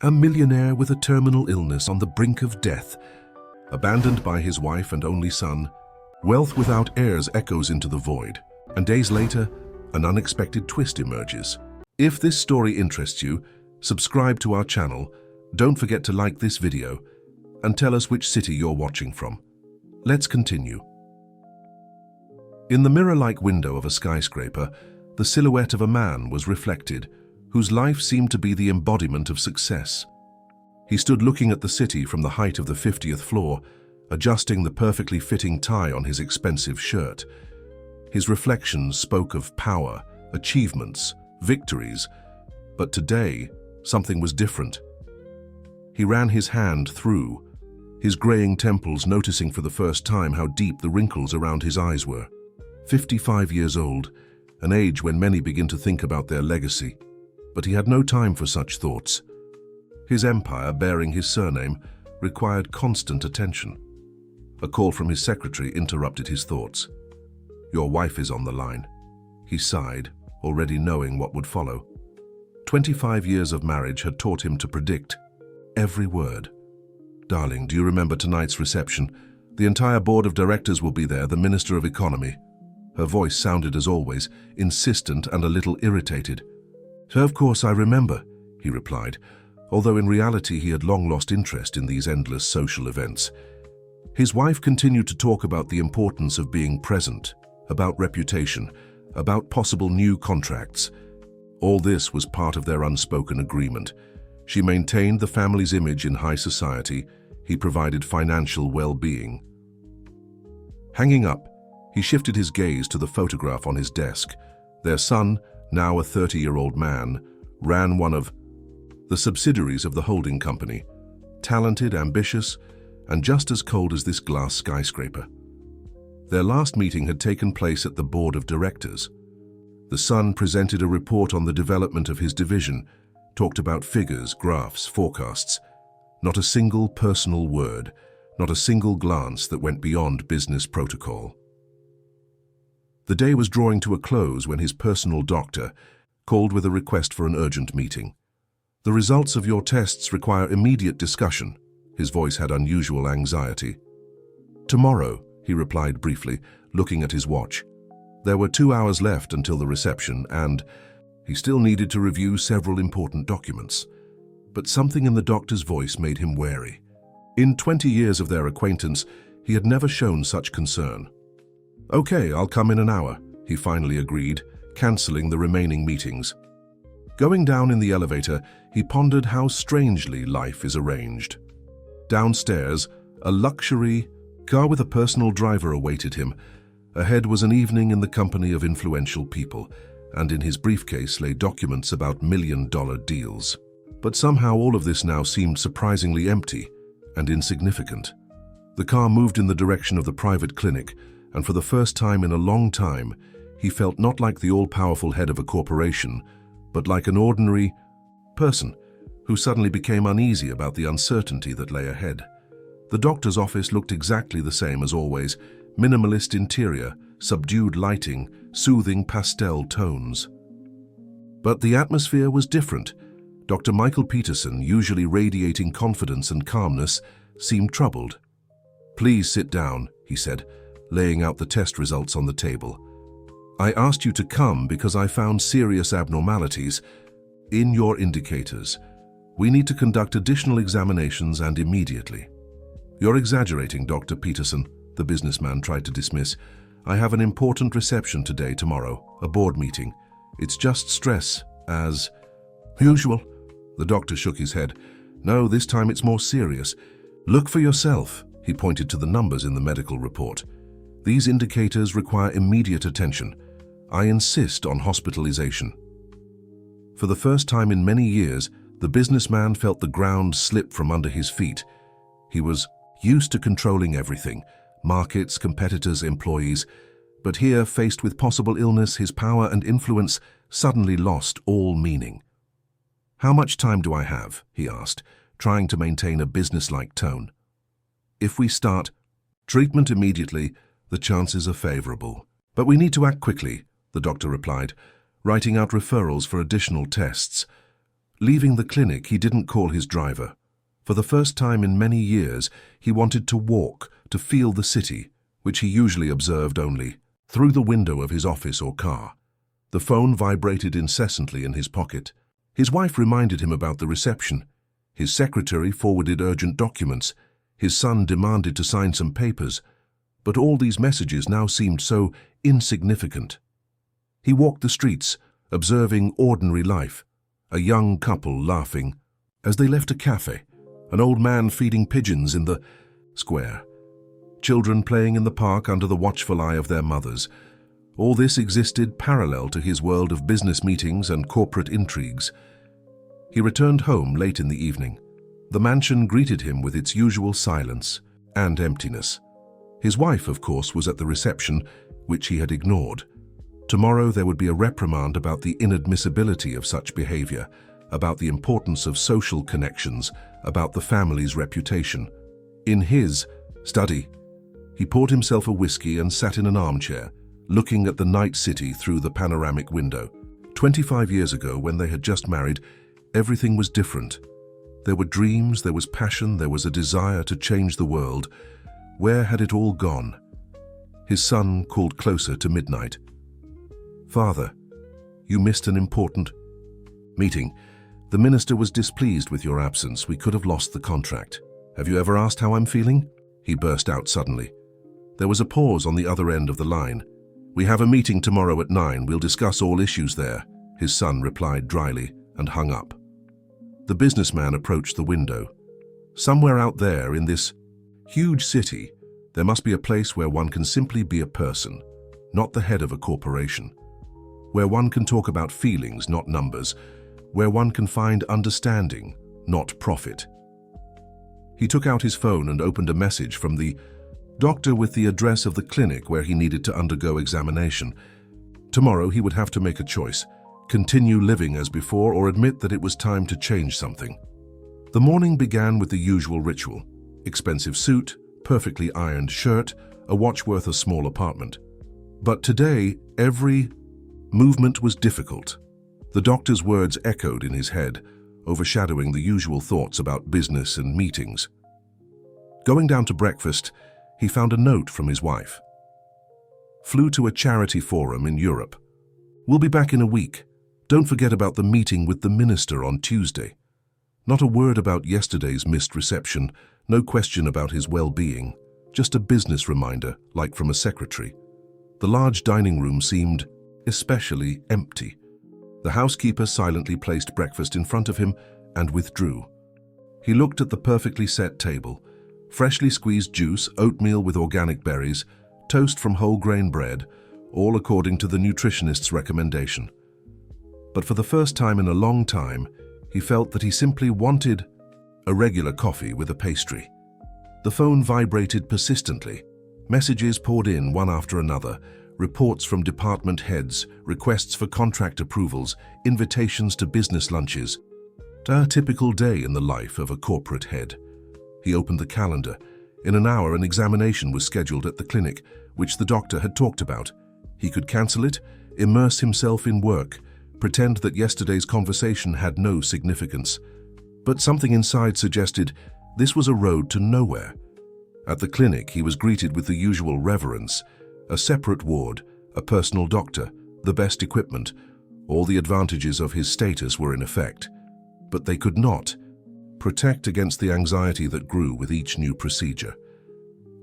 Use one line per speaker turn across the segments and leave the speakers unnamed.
A millionaire with a terminal illness on the brink of death, abandoned by his wife and only son. Wealth without heirs echoes into the void, and days later, an unexpected twist emerges. If this story interests you, subscribe to our channel, don't forget to like this video, and tell us which city you're watching from. Let's continue. In the mirror-like window of a skyscraper, the silhouette of a man was reflected, whose life seemed to be the embodiment of success. He stood looking at the city from the height of the 50th floor, adjusting the perfectly fitting tie on his expensive shirt. His reflections spoke of power, achievements, victories, but today, something was different. He ran his hand through, his graying temples noticing for the first time how deep the wrinkles around his eyes were. 55 years old, an age when many begin to think about their legacy. But he had no time for such thoughts. His empire, bearing his surname, required constant attention. A call from his secretary interrupted his thoughts. "Your wife is on the line." He sighed, already knowing what would follow. 25 years of marriage had taught him to predict every word. "Darling, do you remember tonight's reception? The entire board of directors will be there, the Minister of Economy." Her voice sounded, as always, insistent and a little irritated. "Of course I remember," he replied, although in reality he had long lost interest in these endless social events. His wife continued to talk about the importance of being present, about reputation, about possible new contracts. All this was part of their unspoken agreement. She maintained the family's image in high society. He provided financial well-being. Hanging up, he shifted his gaze to the photograph on his desk. Their son, now a 30-year-old man, ran one of the subsidiaries of the holding company, talented, ambitious, and just as cold as this glass skyscraper. Their last meeting had taken place at the board of directors. The son presented a report on the development of his division, talked about figures, graphs, forecasts. Not a single personal word, not a single glance that went beyond business protocol. The day was drawing to a close when his personal doctor called with a request for an urgent meeting. "The results of your tests require immediate discussion." His voice had unusual anxiety. "Tomorrow," he replied briefly, looking at his watch. There were 2 hours left until the reception, and he still needed to review several important documents. But something in the doctor's voice made him wary. In 20 years of their acquaintance, he had never shown such concern. "Okay, I'll come in an hour," he finally agreed, cancelling the remaining meetings. Going down in the elevator, he pondered how strangely life is arranged. Downstairs, a luxury car with a personal driver awaited him. Ahead was an evening in the company of influential people, and in his briefcase lay documents about million-dollar deals. But somehow all of this now seemed surprisingly empty and insignificant. The car moved in the direction of the private clinic, and for the first time in a long time, he felt not like the all-powerful head of a corporation, but like an ordinary person who suddenly became uneasy about the uncertainty that lay ahead. The doctor's office looked exactly the same as always: minimalist interior, subdued lighting, soothing pastel tones. But the atmosphere was different. Dr. Michael Peterson, usually radiating confidence and calmness, seemed troubled. "Please sit down," he said, laying out the test results on the table. "I asked you to come because I found serious abnormalities in your indicators. We need to conduct additional examinations, and immediately." "You're exaggerating, Dr. Peterson," the businessman tried to dismiss. "I have an important reception tomorrow, a board meeting. It's just stress, as usual." The doctor shook his head. "No, this time it's more serious. Look for yourself." He pointed to the numbers in the medical report. "These indicators require immediate attention. I insist on hospitalization." For the first time in many years, the businessman felt the ground slip from under his feet. He was used to controlling everything: markets, competitors, employees. But here, faced with possible illness, his power and influence suddenly lost all meaning. "How much time do I have?" he asked, trying to maintain a businesslike tone. "If we start treatment immediately, the chances are favorable. But we need to act quickly," the doctor replied, writing out referrals for additional tests. Leaving the clinic, he didn't call his driver. For the first time in many years, he wanted to walk, to feel the city, which he usually observed only through the window of his office or car. The phone vibrated incessantly in his pocket. His wife reminded him about the reception. His secretary forwarded urgent documents. His son demanded to sign some papers. But all these messages now seemed so insignificant. He walked the streets, observing ordinary life. A young couple laughing as they left a cafe, an old man feeding pigeons in the square, children playing in the park under the watchful eye of their mothers. All this existed parallel to his world of business meetings and corporate intrigues. He returned home late in the evening. The mansion greeted him with its usual silence and emptiness. His wife, of course, was at the reception, which he had ignored. Tomorrow there would be a reprimand about the inadmissibility of such behavior, about the importance of social connections, about the family's reputation. In his study, he poured himself a whiskey and sat in an armchair, looking at the night city through the panoramic window. 25 years ago, when they had just married, everything was different. There were dreams, there was passion, there was a desire to change the world. Where had it all gone? His son called closer to midnight. "Father, you missed an important meeting. The minister was displeased with your absence. We could have lost the contract. Have you ever asked how I'm feeling?" He burst out suddenly. There was a pause on the other end of the line. "We have a meeting tomorrow at 9. We'll discuss all issues there," his son replied dryly and hung up. The businessman approached the window. Somewhere out there in this huge city, there must be a place where one can simply be a person, not the head of a corporation. Where one can talk about feelings, not numbers. Where one can find understanding, not profit. He took out his phone and opened a message from the doctor with the address of the clinic where he needed to undergo examination. Tomorrow he would have to make a choice: continue living as before or admit that it was time to change something. The morning began with the usual ritual: expensive suit, perfectly ironed shirt, a watch worth a small apartment. But today, every movement was difficult. The doctor's words echoed in his head, overshadowing the usual thoughts about business and meetings. Going down to breakfast, he found a note from his wife. "Flew to a charity forum in Europe. We'll be back in a week. Don't forget about the meeting with the minister on Tuesday." Not a word about yesterday's missed reception, no question about his well-being, just a business reminder, like from a secretary. The large dining room seemed especially empty. The housekeeper silently placed breakfast in front of him and withdrew. He looked at the perfectly set table: freshly squeezed juice, oatmeal with organic berries, toast from whole grain bread, all according to the nutritionist's recommendation. But for the first time in a long time, he felt that he simply wanted a regular coffee with a pastry. The phone vibrated persistently. Messages poured in one after another: reports from department heads, requests for contract approvals, invitations to business lunches. A typical day in the life of a corporate head. He opened the calendar. In an hour, an examination was scheduled at the clinic, which the doctor had talked about. He could cancel it, immerse himself in work, pretend that yesterday's conversation had no significance. But something inside suggested this was a road to nowhere. At the clinic, he was greeted with the usual reverence: a separate ward, a personal doctor, the best equipment. All the advantages of his status were in effect. But they could not protect against the anxiety that grew with each new procedure.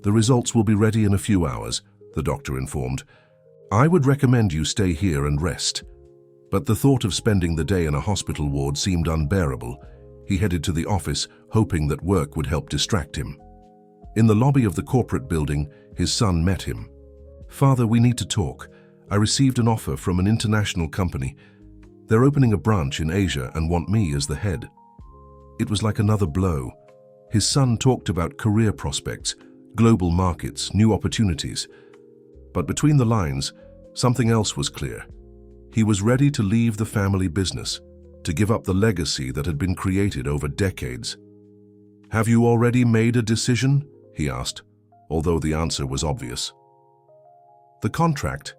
"The results will be ready in a few hours," the doctor informed. "I would recommend you stay here and rest." But the thought of spending the day in a hospital ward seemed unbearable. He headed to the office, hoping that work would help distract him. In the lobby of the corporate building, his son met him. "Father, we need to talk. I received an offer from an international company. They're opening a branch in Asia and want me as the head." It was like another blow. His son talked about career prospects, global markets, new opportunities. But between the lines, something else was clear. He was ready to leave the family business, to give up the legacy that had been created over decades. "Have you already made a decision?" he asked, although the answer was obvious. "The contract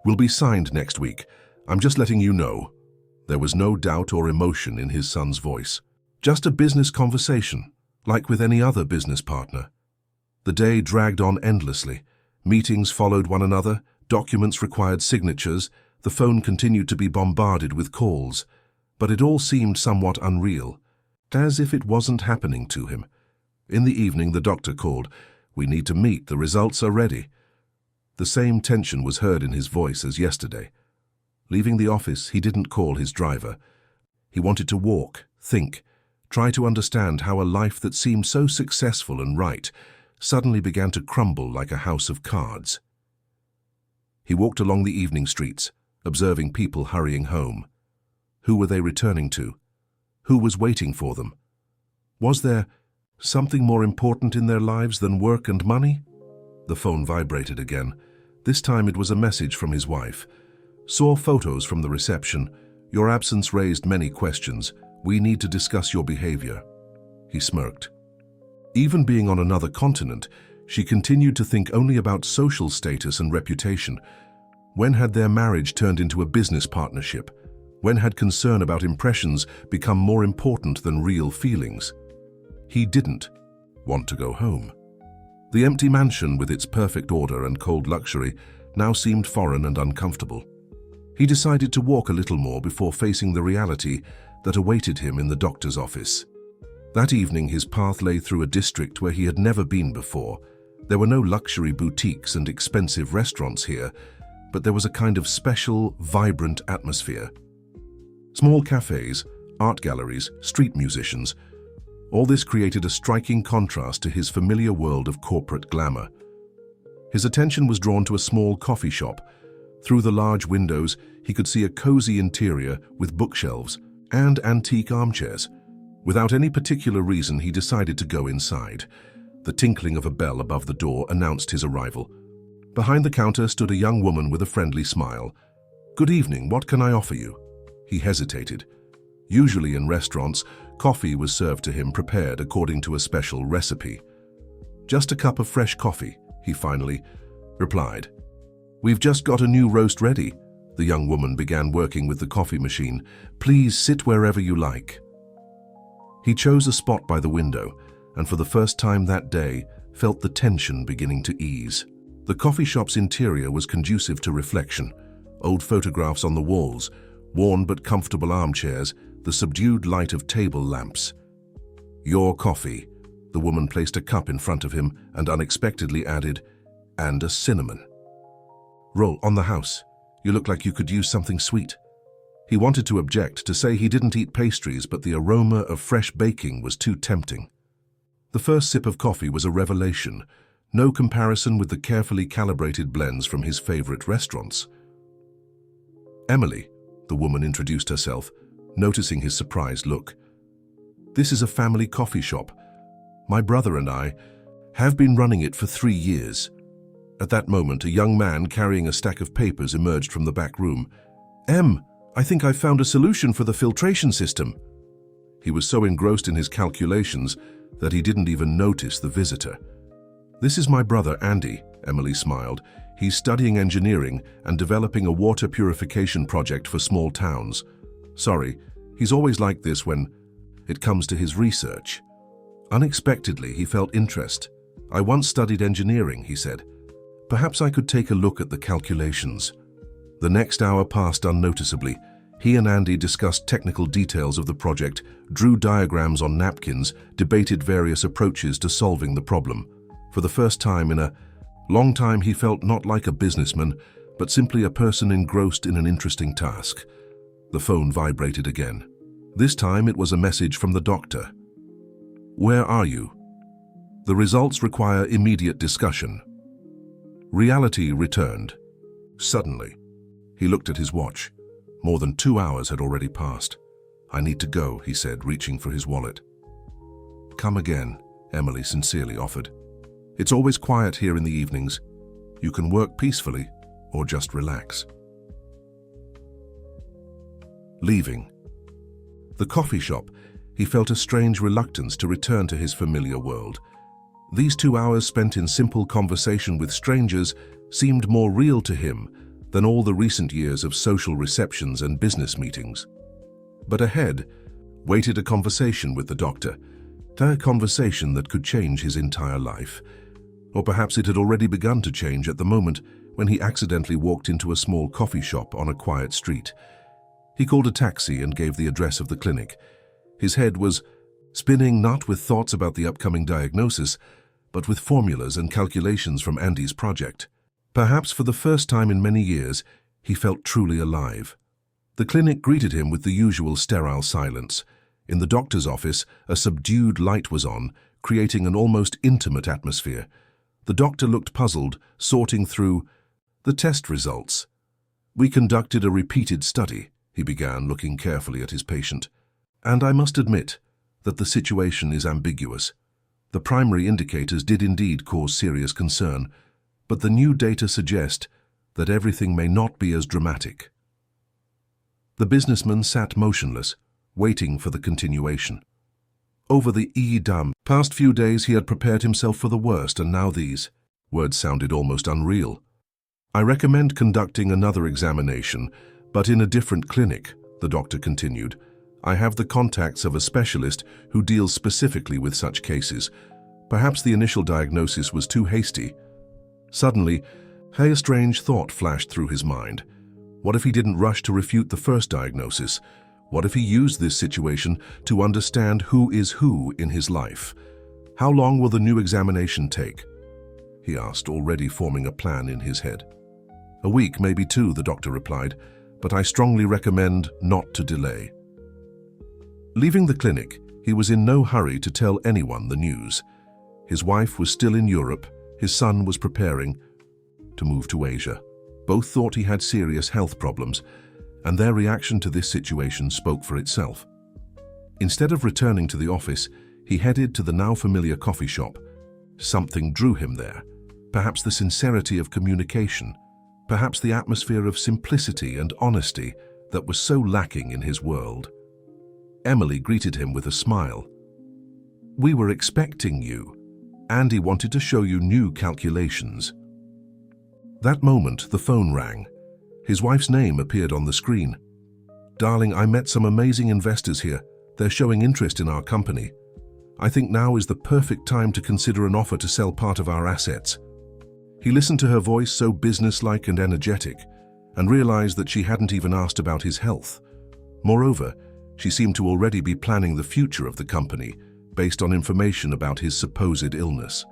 will be signed next week. I'm just letting you know." There was no doubt or emotion in his son's voice. Just a business conversation, like with any other business partner. The day dragged on endlessly. Meetings followed one another, documents required signatures, the phone continued to be bombarded with calls. But it all seemed somewhat unreal, as if it wasn't happening to him. In the evening, the doctor called. "We need to meet, the results are ready." The same tension was heard in his voice as yesterday. Leaving the office, he didn't call his driver. He wanted to walk, think, try to understand how a life that seemed so successful and right suddenly began to crumble like a house of cards. He walked along the evening streets, observing people hurrying home. Who were they returning to? Who was waiting for them? Was there something more important in their lives than work and money? The phone vibrated again. This time it was a message from his wife. "Saw photos from the reception. Your absence raised many questions. We need to discuss your behavior." He smirked. Even being on another continent, she continued to think only about social status and reputation. When had their marriage turned into a business partnership? When had concern about impressions become more important than real feelings? He didn't want to go home. The empty mansion with its perfect order and cold luxury now seemed foreign and uncomfortable. He decided to walk a little more before facing the reality that awaited him in the doctor's office. That evening, his path lay through a district where he had never been before. There were no luxury boutiques and expensive restaurants here, but there was a kind of special, vibrant atmosphere. Small cafes, art galleries, street musicians, all this created a striking contrast to his familiar world of corporate glamour. His attention was drawn to a small coffee shop. Through the large windows, he could see a cozy interior with bookshelves and antique armchairs. Without any particular reason, he decided to go inside. The tinkling of a bell above the door announced his arrival. Behind the counter stood a young woman with a friendly smile. "Good evening, what can I offer you?" He hesitated. Usually in restaurants, coffee was served to him prepared according to a special recipe. "Just a cup of fresh coffee," he finally replied. "We've just got a new roast ready." The young woman began working with the coffee machine. "Please sit wherever you like." He chose a spot by the window, and for the first time that day, felt the tension beginning to ease. The coffee shop's interior was conducive to reflection. Old photographs on the walls, worn but comfortable armchairs, the subdued light of table lamps. "Your coffee." The woman placed a cup in front of him and unexpectedly added, "And a cinnamon." "Roll on the house. You look like you could use something sweet." He wanted to object, to say he didn't eat pastries, but the aroma of fresh baking was too tempting. The first sip of coffee was a revelation, no comparison with the carefully calibrated blends from his favorite restaurants. "Emily," the woman introduced herself, noticing his surprised look. "This is a family coffee shop. My brother and I have been running it for 3 years." At that moment, a young man carrying a stack of papers emerged from the back room. I think I've found a solution for the filtration system." He was so engrossed in his calculations that he didn't even notice the visitor. "This is my brother, Andy," Emily smiled. "He's studying engineering and developing a water purification project for small towns. Sorry, he's always like this when it comes to his research." Unexpectedly, he felt interest. "I once studied engineering," he said. "Perhaps I could take a look at the calculations." The next hour passed unnoticeably. He and Andy discussed technical details of the project, drew diagrams on napkins, debated various approaches to solving the problem. For the first time in a long time, he felt not like a businessman, but simply a person engrossed in an interesting task. The phone vibrated again. This time it was a message from the doctor. "Where are you? The results require immediate discussion." Reality returned. Suddenly, he looked at his watch. More than 2 hours had already passed. "I need to go," he said, reaching for his wallet. "Come again," Emily sincerely offered. "It's always quiet here in the evenings. You can work peacefully or just relax." Leaving the coffee shop, he felt a strange reluctance to return to his familiar world. These 2 hours spent in simple conversation with strangers seemed more real to him than all the recent years of social receptions and business meetings. But ahead waited a conversation with the doctor, a conversation that could change his entire life. Or perhaps it had already begun to change at the moment when he accidentally walked into a small coffee shop on a quiet street. He called a taxi and gave the address of the clinic. His head was spinning not with thoughts about the upcoming diagnosis, but with formulas and calculations from Andy's project. Perhaps for the first time in many years, he felt truly alive. The clinic greeted him with the usual sterile silence. In the doctor's office, a subdued light was on, creating an almost intimate atmosphere. The doctor looked puzzled, sorting through the test results. "We conducted a repeated study," he began, looking carefully at his patient. "And I must admit that the situation is ambiguous. The primary indicators did indeed cause serious concern, but the new data suggest that everything may not be as dramatic." The businessman sat motionless, waiting for the continuation. Over the past few days he had prepared himself for the worst, and now these words sounded almost unreal. "I recommend conducting another examination, but in a different clinic," the doctor continued. "I have the contacts of a specialist who deals specifically with such cases. Perhaps the initial diagnosis was too hasty." Suddenly, a strange thought flashed through his mind. What if he didn't rush to refute the first diagnosis? What if he used this situation to understand who is who in his life? "How long will the new examination take?" he asked, already forming a plan in his head. "A week, maybe 2, the doctor replied, "but I strongly recommend not to delay." Leaving the clinic, he was in no hurry to tell anyone the news. His wife was still in Europe, his son was preparing to move to Asia. Both thought he had serious health problems, and their reaction to this situation spoke for itself. Instead of returning to the office, he headed to the now familiar coffee shop. Something drew him there. Perhaps the sincerity of communication, perhaps the atmosphere of simplicity and honesty that was so lacking in his world. Emily greeted him with a smile. "We were expecting you. Andy wanted to show you new calculations." That moment, the phone rang. His wife's name appeared on the screen. "Darling, I met some amazing investors here. They're showing interest in our company. I think now is the perfect time to consider an offer to sell part of our assets." He listened to her voice, so businesslike and energetic, and realized that she hadn't even asked about his health. Moreover, she seemed to already be planning the future of the company, based on information about his supposed illness.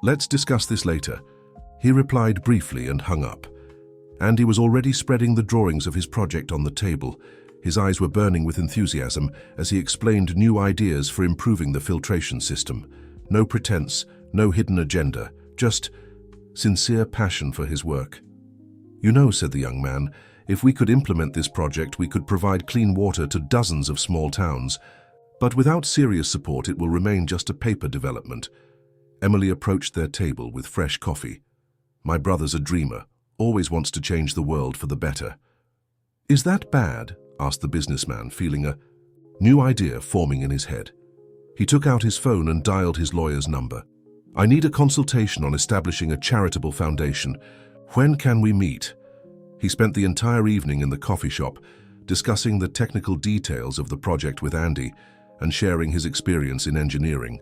"Let's discuss this later," he replied briefly and hung up. Andy was already spreading the drawings of his project on the table. His eyes were burning with enthusiasm as he explained new ideas for improving the filtration system. No pretense, no hidden agenda, just sincere passion for his work. "You know," said the young man, "if we could implement this project, we could provide clean water to dozens of small towns. But without serious support, it will remain just a paper development." Emily approached their table with fresh coffee. "My brother's a dreamer, always wants to change the world for the better." "Is that bad?" asked the businessman, feeling a new idea forming in his head. He took out his phone and dialed his lawyer's number. "I need a consultation on establishing a charitable foundation. When can we meet?" He spent the entire evening in the coffee shop, discussing the technical details of the project with Andy and sharing his experience in engineering.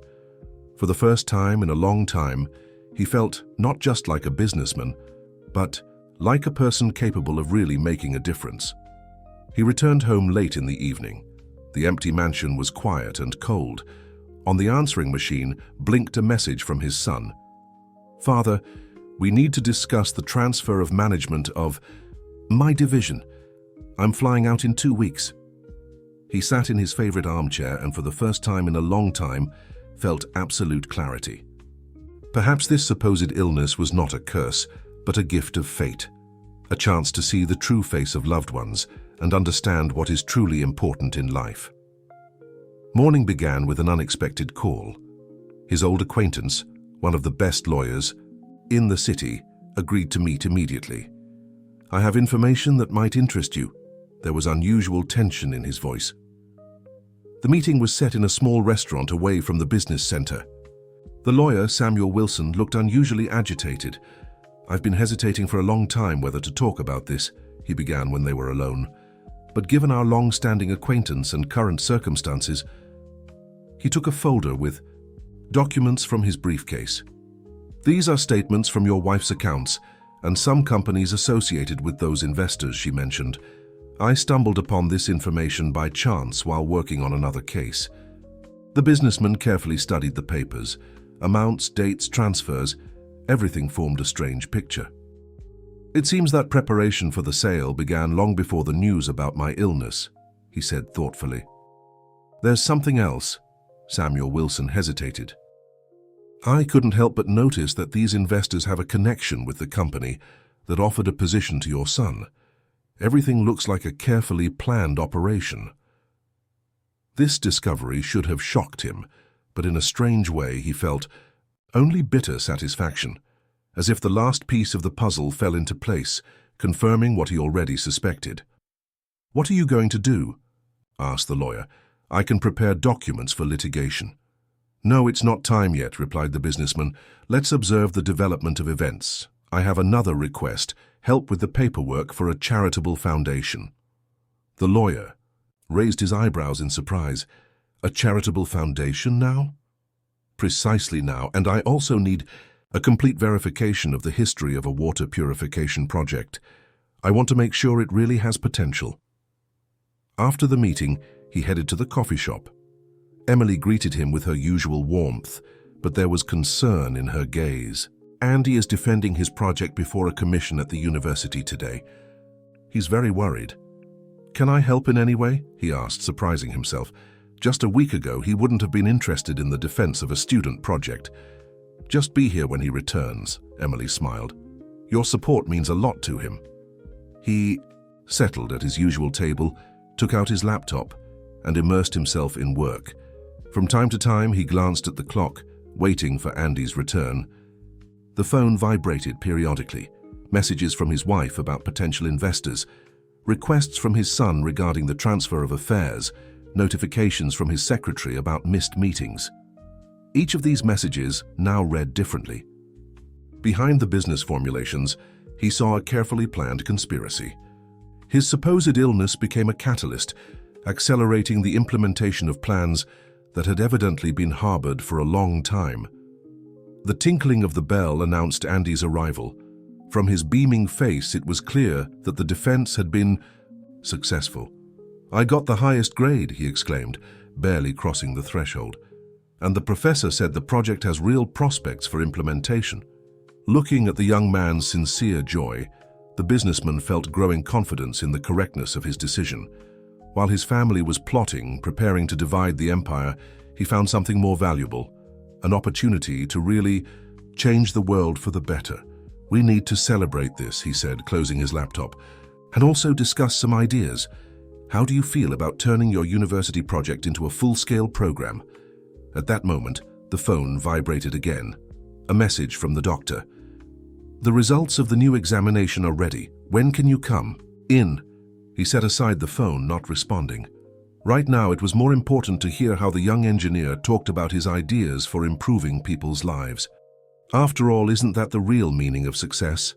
For the first time in a long time, he felt not just like a businessman, but like a person capable of really making a difference. He returned home late in the evening. The empty mansion was quiet and cold. On the answering machine blinked a message from his son. "Father, we need to discuss the transfer of management of my division. I'm flying out in 2 weeks." He sat in his favorite armchair and for the first time in a long time felt absolute clarity. Perhaps this supposed illness was not a curse, but a gift of fate. A chance to see the true face of loved ones and understand what is truly important in life. Morning began with an unexpected call. His old acquaintance, one of the best lawyers in the city, agreed to meet immediately. "I have information that might interest you." There was unusual tension in his voice. The meeting was set in a small restaurant away from the business center. The lawyer, Samuel Wilson, looked unusually agitated. "I've been hesitating for a long time whether to talk about this," he began when they were alone. but given our long-standing acquaintance and current circumstances, he took a folder with documents from his briefcase. These are statements from your wife's accounts and some companies associated with those investors she mentioned. I stumbled upon this information by chance while working on another case. The businessman carefully studied the papers. Amounts, dates, transfers, everything formed a strange picture. It seems that preparation for the sale began long before the news about my illness, he said thoughtfully. There's something else. Samuel Wilson hesitated. I couldn't help but notice that these investors have a connection with the company that offered a position to your son. Everything looks like a carefully planned operation. This discovery should have shocked him, but in a strange way he felt only bitter satisfaction, as if the last piece of the puzzle fell into place, confirming what he already suspected. What are you going to do? Asked the lawyer. I can prepare documents for litigation. No, it's not time yet, replied the businessman. Let's observe the development of events. I have another request, help with the paperwork for a charitable foundation. The lawyer raised his eyebrows in surprise. A charitable foundation now? Precisely now, and I also need a complete verification of the history of a water purification project. I want to make sure it really has potential. After the meeting, he headed to the coffee shop. Emily greeted him with her usual warmth, but there was concern in her gaze. Andy is defending his project before a commission at the university today. He's very worried. Can I help in any way? He asked, surprising himself. Just a week ago, he wouldn't have been interested in the defense of a student project. Just be here when he returns, Emily smiled. Your support means a lot to him. He settled at his usual table, took out his laptop, and immersed himself in work. From time to time, he glanced at the clock, waiting for Andy's return. The phone vibrated periodically, messages from his wife about potential investors, requests from his son regarding the transfer of affairs, notifications from his secretary about missed meetings. Each of these messages now read differently. Behind the business formulations, he saw a carefully planned conspiracy. His supposed illness became a catalyst, accelerating the implementation of plans that had evidently been harbored for a long time. The tinkling of the bell announced Andy's arrival. From his beaming face, it was clear that the defense had been successful. I got the highest grade, he exclaimed, barely crossing the threshold. And the professor said the project has real prospects for implementation. Looking at the young man's sincere joy, the businessman felt growing confidence in the correctness of his decision. While his family was plotting, preparing to divide the empire, he found something more valuable, an opportunity to really change the world for the better. We need to celebrate this, he said, closing his laptop, and also discuss some ideas. How do you feel about turning your university project into a full-scale program? At that moment, the phone vibrated again. A message from the doctor. The results of the new examination are ready. When can you come? In. He set aside the phone, not responding. Right now, it was more important to hear how the young engineer talked about his ideas for improving people's lives. After all, isn't that the real meaning of success?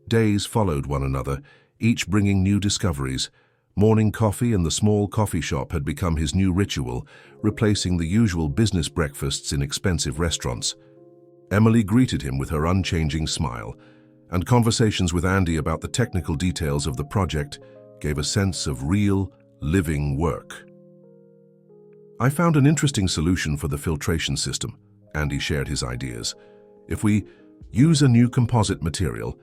Days followed one another, each bringing new discoveries. Morning coffee in the small coffee shop had become his new ritual, replacing the usual business breakfasts in expensive restaurants. Emily greeted him with her unchanging smile, and conversations with Andy about the technical details of the project gave a sense of real, living work. I found an interesting solution for the filtration system. Andy shared his ideas. If we use a new composite material,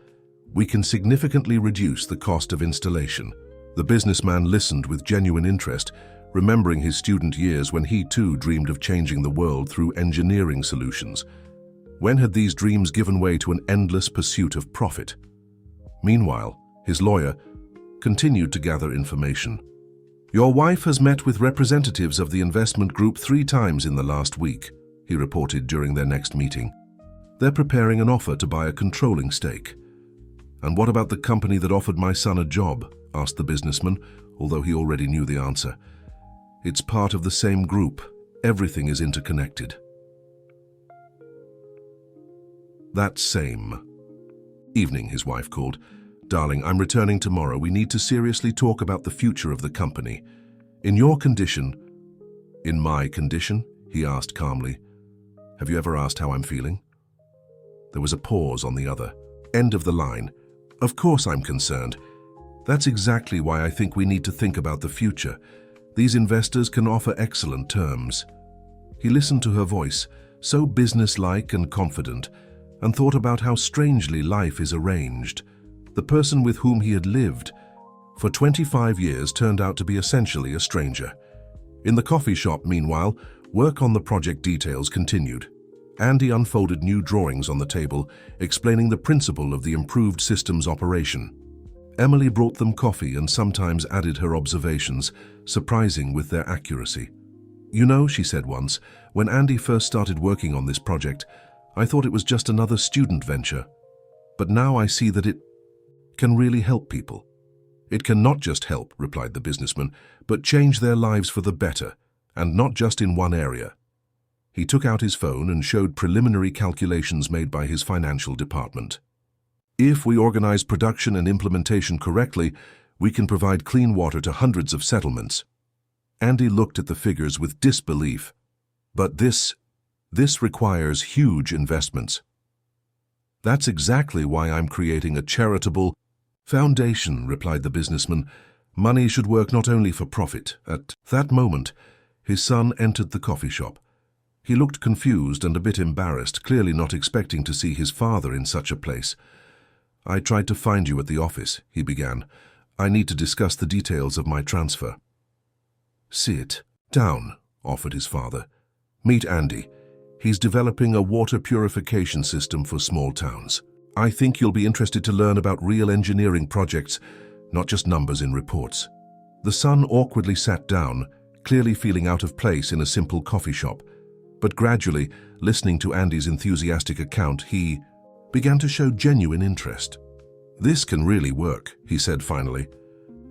we can significantly reduce the cost of installation. The businessman listened with genuine interest, remembering his student years when he too dreamed of changing the world through engineering solutions. When had these dreams given way to an endless pursuit of profit? Meanwhile, his lawyer continued to gather information. Your wife has met with representatives of the investment group 3 times in the last week, he reported during their next meeting. They're preparing an offer to buy a controlling stake. And what about the company that offered my son a job? Asked the businessman, although he already knew the answer. It's part of the same group. Everything is interconnected. That same evening, his wife called. Darling, I'm returning tomorrow. We need to seriously talk about the future of the company. In your condition—" "In my condition?" he asked calmly. "Have you ever asked how I'm feeling?" There was a pause on the other end of the line. "Of course I'm concerned. That's exactly why I think we need to think about the future. These investors can offer excellent terms." He listened to her voice, so businesslike and confident, and thought about how strangely life is arranged. The person with whom he had lived for 25 years turned out to be essentially a stranger. In the coffee shop, meanwhile, work on the project details continued. Andy unfolded new drawings on the table, explaining the principle of the improved system's operation. Emily brought them coffee and sometimes added her observations, surprising with their accuracy. "You know," she said once, "when Andy first started working on this project, I thought it was just another student venture. But now I see that it can really help people." "It can not just help," replied the businessman, "but change their lives for the better, and not just in one area." He took out his phone and showed preliminary calculations made by his financial department. "If we organize production and implementation correctly, we can provide clean water to hundreds of settlements." Andy looked at the figures with disbelief. "But this requires huge investments." "That's exactly why I'm creating a charitable foundation," replied the businessman. "Money should work not only for profit." At that moment, his son entered the coffee shop. He looked confused and a bit embarrassed, clearly not expecting to see his father in such a place. "I tried to find you at the office," he began. "I need to discuss the details of my transfer." "Sit down," offered his father. "Meet Andy. He's developing a water purification system for small towns. I think you'll be interested to learn about real engineering projects, not just numbers in reports." The son awkwardly sat down, clearly feeling out of place in a simple coffee shop. But gradually, listening to Andy's enthusiastic account, he began to show genuine interest. "This can really work," he said finally.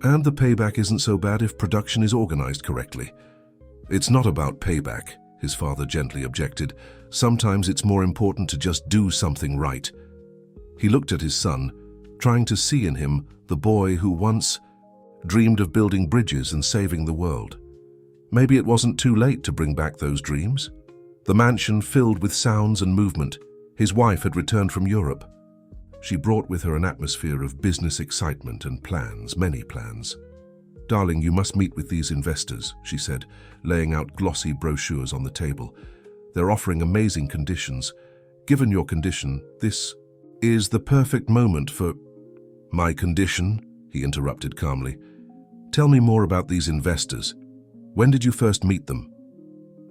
"And the payback isn't so bad if production is organized correctly." "It's not about payback," his father gently objected. "Sometimes it's more important to just do something right." He looked at his son, trying to see in him the boy who once dreamed of building bridges and saving the world. Maybe it wasn't too late to bring back those dreams. The mansion filled with sounds and movement. His wife had returned from Europe. She brought with her an atmosphere of business excitement and plans, many plans. "Darling, you must meet with these investors," she said, laying out glossy brochures on the table. "They're offering amazing conditions. Given your condition, this is the perfect moment for—" "My condition?" he interrupted calmly. "Tell me more about these investors. When did you first meet them?"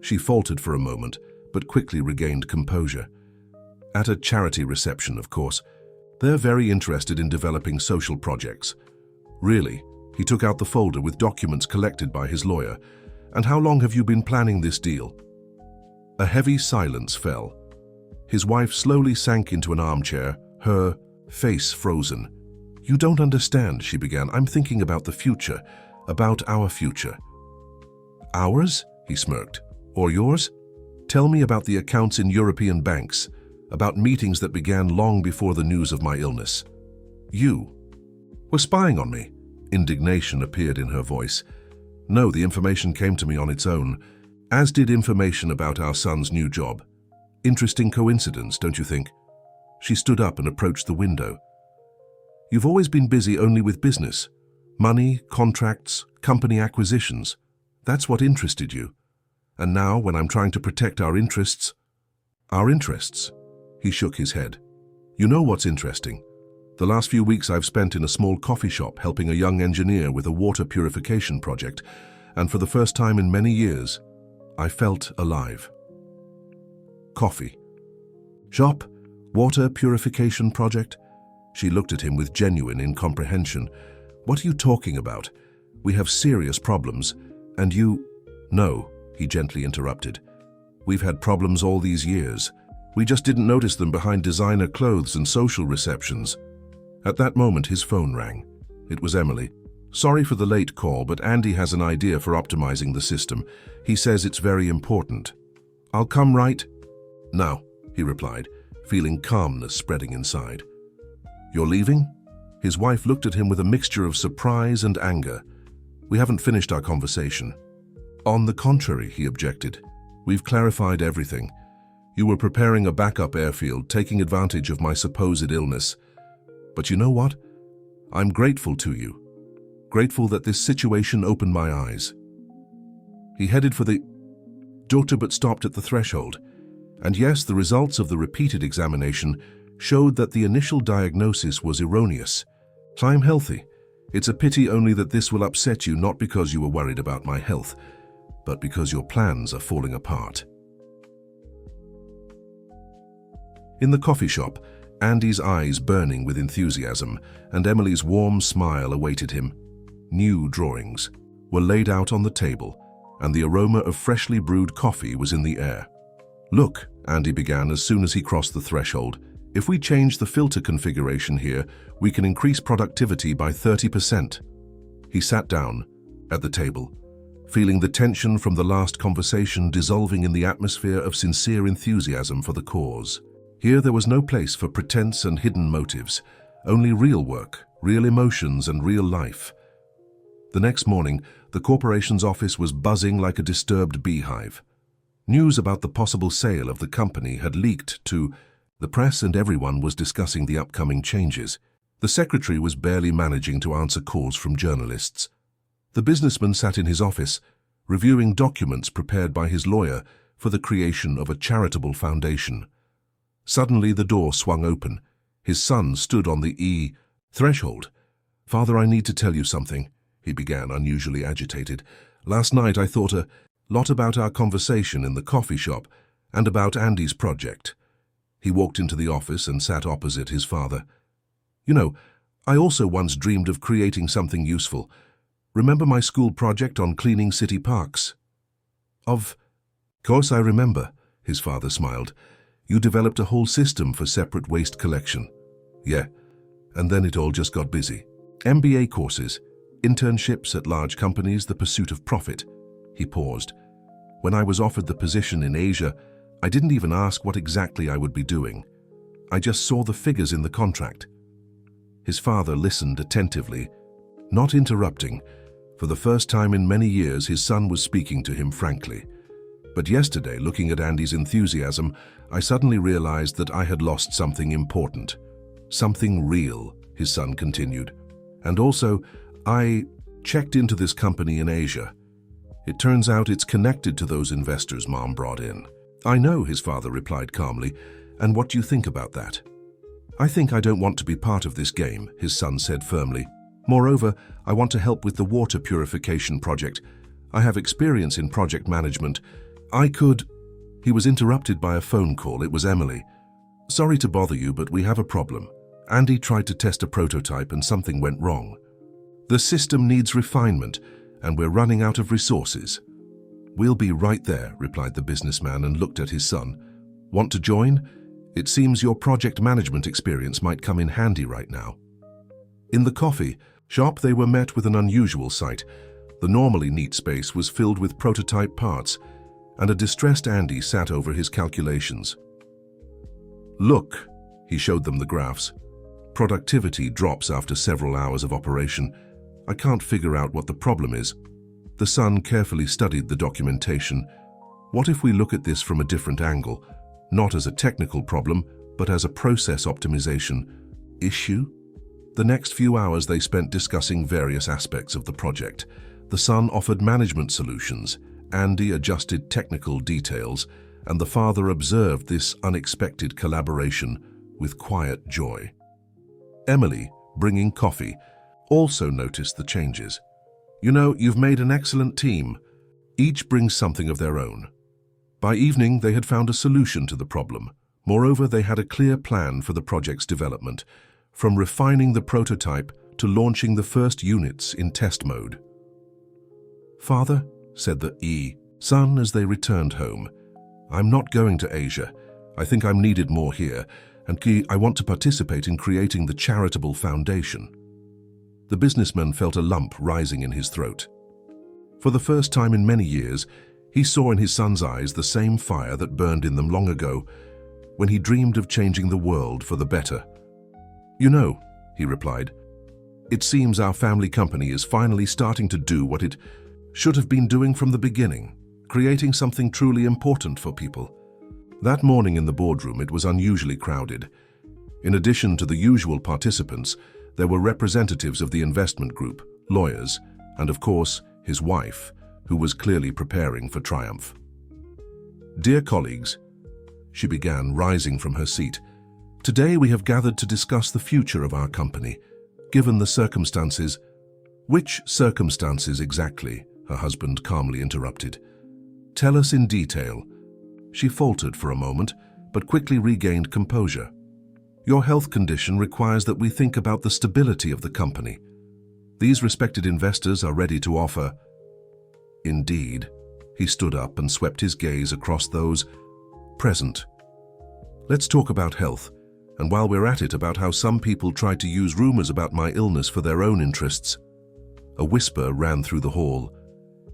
She faltered for a moment, but quickly regained composure. "At a charity reception, of course. They're very interested in developing social projects." "Really?" He took out the folder with documents collected by his lawyer. "And how long have you been planning this deal?" A heavy silence fell. His wife slowly sank into an armchair, her face frozen. "You don't understand," she began. "I'm thinking about the future, about our future." "Ours?" he smirked. "Or yours? Tell me about the accounts in European banks, about meetings that began long before the news of my illness." "You were spying on me?" Indignation appeared in her voice. "No, the information came to me on its own, as did information about our son's new job. Interesting coincidence, don't you think?" She stood up and approached the window. "You've always been busy only with business. Money, contracts, company acquisitions. That's what interested you. And now, when I'm trying to protect our interests—" "Our interests?" He shook his head. "You know what's interesting? The last few weeks I've spent in a small coffee shop helping a young engineer with a water purification project, and for the first time in many years, I felt alive." "Coffee shop? Water purification project?" She looked at him with genuine incomprehension. "What are you talking about? We have serious problems, and you—" "No," he gently interrupted. "We've had problems all these years. We just didn't notice them behind designer clothes and social receptions." At that moment, his phone rang. It was Emily. "Sorry for the late call, but Andy has an idea for optimizing the system. He says it's very important." "I'll come right now," he replied, feeling calmness spreading inside. "You're leaving?" His wife looked at him with a mixture of surprise and anger. "We haven't finished our conversation." "On the contrary," he objected. "We've clarified everything. You were preparing a backup airfield, taking advantage of my supposed illness. But you know what? I'm grateful to you. Grateful that this situation opened my eyes." He headed for the doctor but stopped at the threshold. And yes, the results of the repeated examination showed that the initial diagnosis was erroneous. "I'm healthy. It's a pity only that this will upset you, not because you were worried about my health, but because your plans are falling apart." In the coffee shop, Andy's eyes burning with enthusiasm, and Emily's warm smile awaited him. New drawings were laid out on the table, and the aroma of freshly brewed coffee was in the air. "Look," Andy began as soon as he crossed the threshold, "if we change the filter configuration here, we can increase productivity by 30%. He sat down at the table, feeling the tension from the last conversation dissolving in the atmosphere of sincere enthusiasm for the cause. Here there was no place for pretense and hidden motives, only real work, real emotions, and real life. The next morning, the corporation's office was buzzing like a disturbed beehive. News about the possible sale of the company had leaked to the press, and everyone was discussing the upcoming changes. The secretary was barely managing to answer calls from journalists. The businessman sat in his office, reviewing documents prepared by his lawyer for the creation of a charitable foundation. Suddenly the door swung open. His son stood on the threshold. "Father, I need to tell you something," he began, unusually agitated. "Last night I thought a lot about our conversation in the coffee shop and about Andy's project." He walked into the office and sat opposite his father. "You know, I also once dreamed of creating something useful. Remember my school project on cleaning city parks?" "Of course I remember," his father smiled. "You developed a whole system for separate waste collection." "Yeah, and then it all just got busy. MBA courses, internships at large companies, the pursuit of profit." He paused. "When I was offered the position in Asia, I didn't even ask what exactly I would be doing. I just saw the figures in the contract." His father listened attentively, not interrupting. For the first time in many years, his son was speaking to him frankly. "But yesterday, looking at Andy's enthusiasm, I suddenly realized that I had lost something important. Something real," his son continued. "And also, I checked into this company in Asia. It turns out it's connected to those investors Mom brought in." "I know," his father replied calmly. "And what do you think about that?" "I think I don't want to be part of this game," his son said firmly. "Moreover, I want to help with the water purification project. I have experience in project management. I could..." He was interrupted by a phone call. It was Emily. "Sorry to bother you, but we have a problem. Andy tried to test a prototype and something went wrong. The system needs refinement, and we're running out of resources." "We'll be right there," replied the businessman and looked at his son. "Want to join? It seems your project management experience might come in handy right now." In the coffee shop, they were met with an unusual sight. The normally neat space was filled with prototype parts, and a distressed Andy sat over his calculations. "Look," he showed them the graphs. "Productivity drops after several hours of operation. I can't figure out what the problem is." The son carefully studied the documentation. "What if we look at this from a different angle, not as a technical problem, but as a process optimization issue?" The next few hours they spent discussing various aspects of the project. The son offered management solutions, Andy adjusted technical details, and the father observed this unexpected collaboration with quiet joy. Emily, bringing coffee, also noticed the changes. "You know, you've made an excellent team. Each brings something of their own." By evening, they had found a solution to the problem. Moreover, they had a clear plan for the project's development, from refining the prototype to launching the first units in test mode. "Father," said the son as they returned home, "I'm not going to Asia. I think I'm needed more here, and I want to participate in creating the charitable foundation." The businessman felt a lump rising in his throat. For the first time in many years, he saw in his son's eyes the same fire that burned in them long ago, when he dreamed of changing the world for the better. "You know," he replied, It seems our family company is finally starting to do what it should have been doing from the beginning, creating something truly important for people. That morning in the boardroom, it was unusually crowded. In addition to the usual participants, there were representatives of the investment group, lawyers, and of course, his wife, who was clearly preparing for triumph. "Dear colleagues," she began, rising from her seat, "today we have gathered to discuss the future of our company, given the circumstances." "Which circumstances exactly?" her husband calmly interrupted. "Tell us in detail." She faltered for a moment, but quickly regained composure. "Your health condition requires that we think about the stability of the company. These respected investors are ready to offer." "Indeed." He stood up and swept his gaze across those present. "Let's talk about health, and while we're at it, about how some people tried to use rumors about my illness for their own interests." A whisper ran through the hall.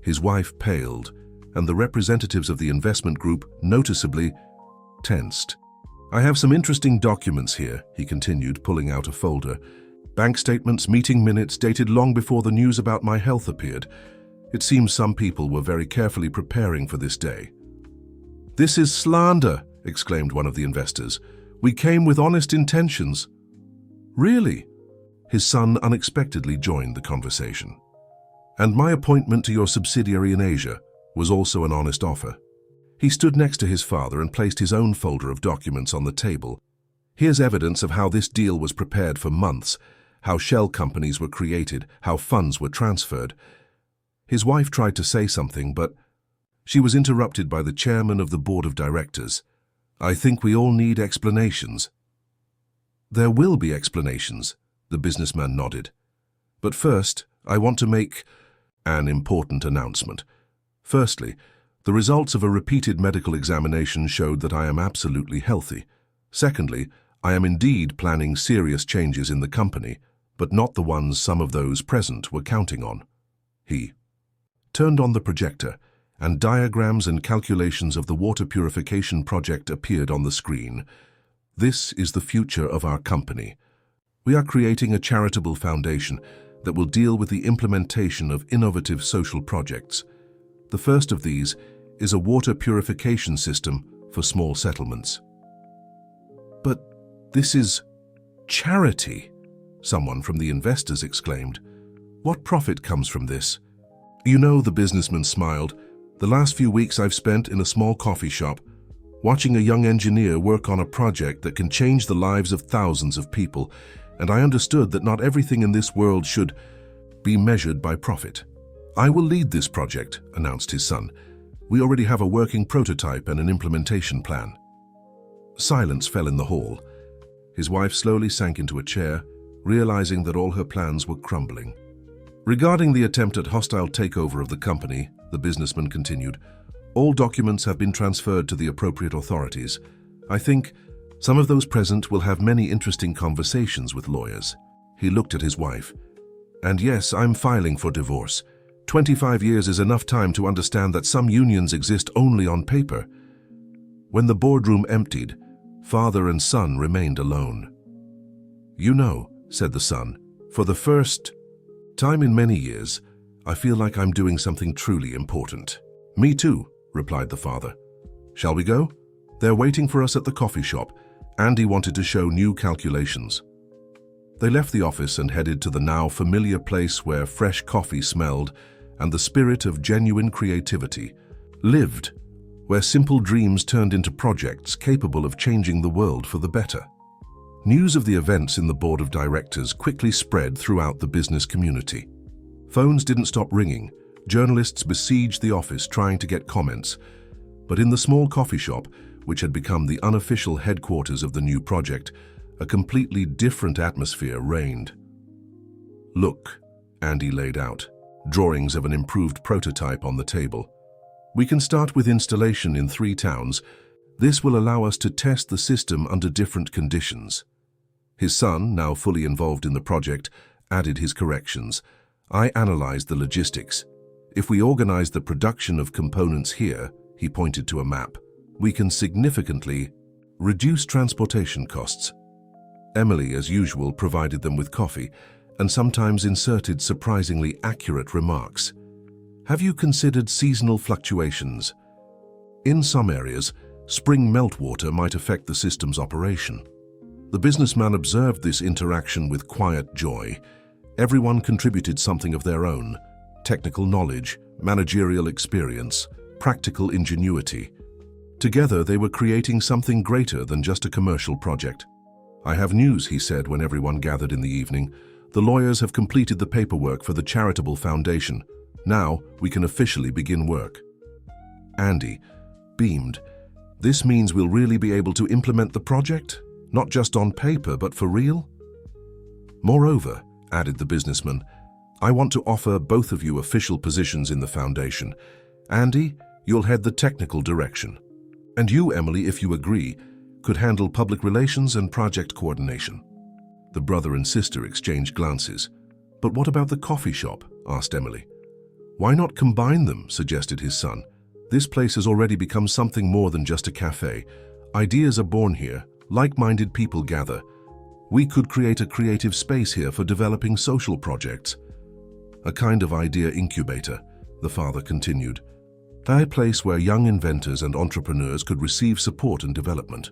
His wife paled, and the representatives of the investment group noticeably tensed. "I have some interesting documents here," he continued, pulling out a folder. "Bank statements, meeting minutes dated long before the news about my health appeared. It seems some people were very carefully preparing for this day." "This is slander," exclaimed one of the investors. "We came with honest intentions." "Really?" His son unexpectedly joined the conversation. "And my appointment to your subsidiary in Asia was also an honest offer." He stood next to his father and placed his own folder of documents on the table. "Here's evidence of how this deal was prepared for months, how shell companies were created, how funds were transferred." His wife tried to say something, but she was interrupted by the chairman of the board of directors. "I think we all need explanations." "There will be explanations," the businessman nodded. "But first, I want to make an important announcement. Firstly, the results of a repeated medical examination showed that I am absolutely healthy. Secondly, I am indeed planning serious changes in the company, but not the ones some of those present were counting on." He turned on the projector, and diagrams and calculations of the water purification project appeared on the screen. "This is the future of our company. We are creating a charitable foundation that will deal with the implementation of innovative social projects. The first of these is a water purification system for small settlements." "But this is charity," someone from the investors exclaimed. "What profit comes from this?" "You know," the businessman smiled, "the last few weeks I've spent in a small coffee shop, watching a young engineer work on a project that can change the lives of thousands of people, and I understood that not everything in this world should be measured by profit." "I will lead this project," announced his son. "We already have a working prototype and an implementation plan." Silence fell in the hall. His wife slowly sank into a chair, realizing that all her plans were crumbling. "Regarding the attempt at hostile takeover of the company," the businessman continued, "all documents have been transferred to the appropriate authorities. I think some of those present will have many interesting conversations with lawyers." He looked at his wife. "And yes, I'm filing for divorce. 25 years is enough time to understand that some unions exist only on paper." When the boardroom emptied, father and son remained alone. "You know," said the son, "for the first time in many years, I feel like I'm doing something truly important." "Me too," replied the father. "Shall we go?" "They're waiting for us at the coffee shop." Andy wanted to show new calculations. They left the office and headed to the now familiar place where fresh coffee smelled and the spirit of genuine creativity lived, where simple dreams turned into projects capable of changing the world for the better. News of the events in the board of directors quickly spread throughout the business community. Phones didn't stop ringing. Journalists besieged the office trying to get comments. But in the small coffee shop, which had become the unofficial headquarters of the new project, a completely different atmosphere reigned. "Look," Andy laid out, drawings of an improved prototype on the table. "We can start with installation in 3 towns. This will allow us to test the system under different conditions." His son, now fully involved in the project, added his corrections. "I analyzed the logistics. If we organize the production of components here," he pointed to a map, "we can significantly reduce transportation costs." Emily, as usual, provided them with coffee, and sometimes inserted surprisingly accurate remarks. Have you considered seasonal fluctuations? In some areas, spring meltwater might affect the system's operation. The businessman observed this interaction with quiet joy. Everyone contributed something of their own: technical knowledge, managerial experience, practical ingenuity. Together, they were creating something greater than just a commercial project. "I have news," he said when everyone gathered in the evening. "The lawyers have completed the paperwork for the charitable foundation. Now, we can officially begin work." Andy beamed. "This means we'll really be able to implement the project? Not just on paper, but for real?" "Moreover," added the businessman, "I want to offer both of you official positions in the foundation. Andy, you'll head the technical direction. And you, Emily, if you agree, could handle public relations and project coordination." The brother and sister exchanged glances. "But what about the coffee shop?" asked Emily. "Why not combine them?" suggested his son. "This place has already become something more than just a cafe. Ideas are born here, like-minded people gather. We could create a creative space here for developing social projects." "A kind of idea incubator," the father continued. "A place where young inventors and entrepreneurs could receive support and development."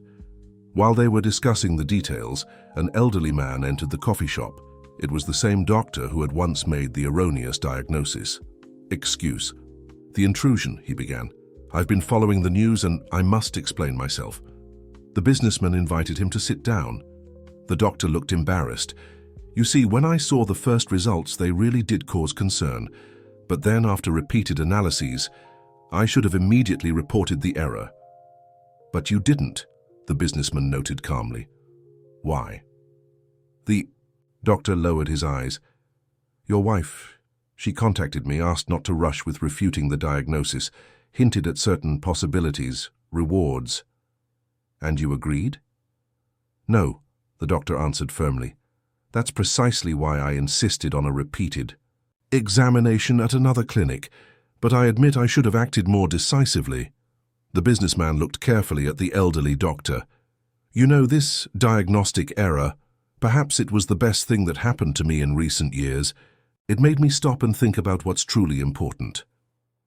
While they were discussing the details, an elderly man entered the coffee shop. It was the same doctor who had once made the erroneous diagnosis. "Excuse the intrusion," he began. "I've been following the news and I must explain myself." The businessman invited him to sit down. The doctor looked embarrassed. "You see, when I saw the first results, they really did cause concern. But then, after repeated analyses, I should have immediately reported the error." "But you didn't," the businessman noted calmly. "Why?" The doctor lowered his eyes. "Your wife, she contacted me, asked not to rush with refuting the diagnosis, hinted at certain possibilities, rewards." "And you agreed?" "No," the doctor answered firmly. "That's precisely why I insisted on a repeated examination at another clinic, but I admit I should have acted more decisively." The businessman looked carefully at the elderly doctor. "You know, this diagnostic error, perhaps it was the best thing that happened to me in recent years. It made me stop and think about what's truly important."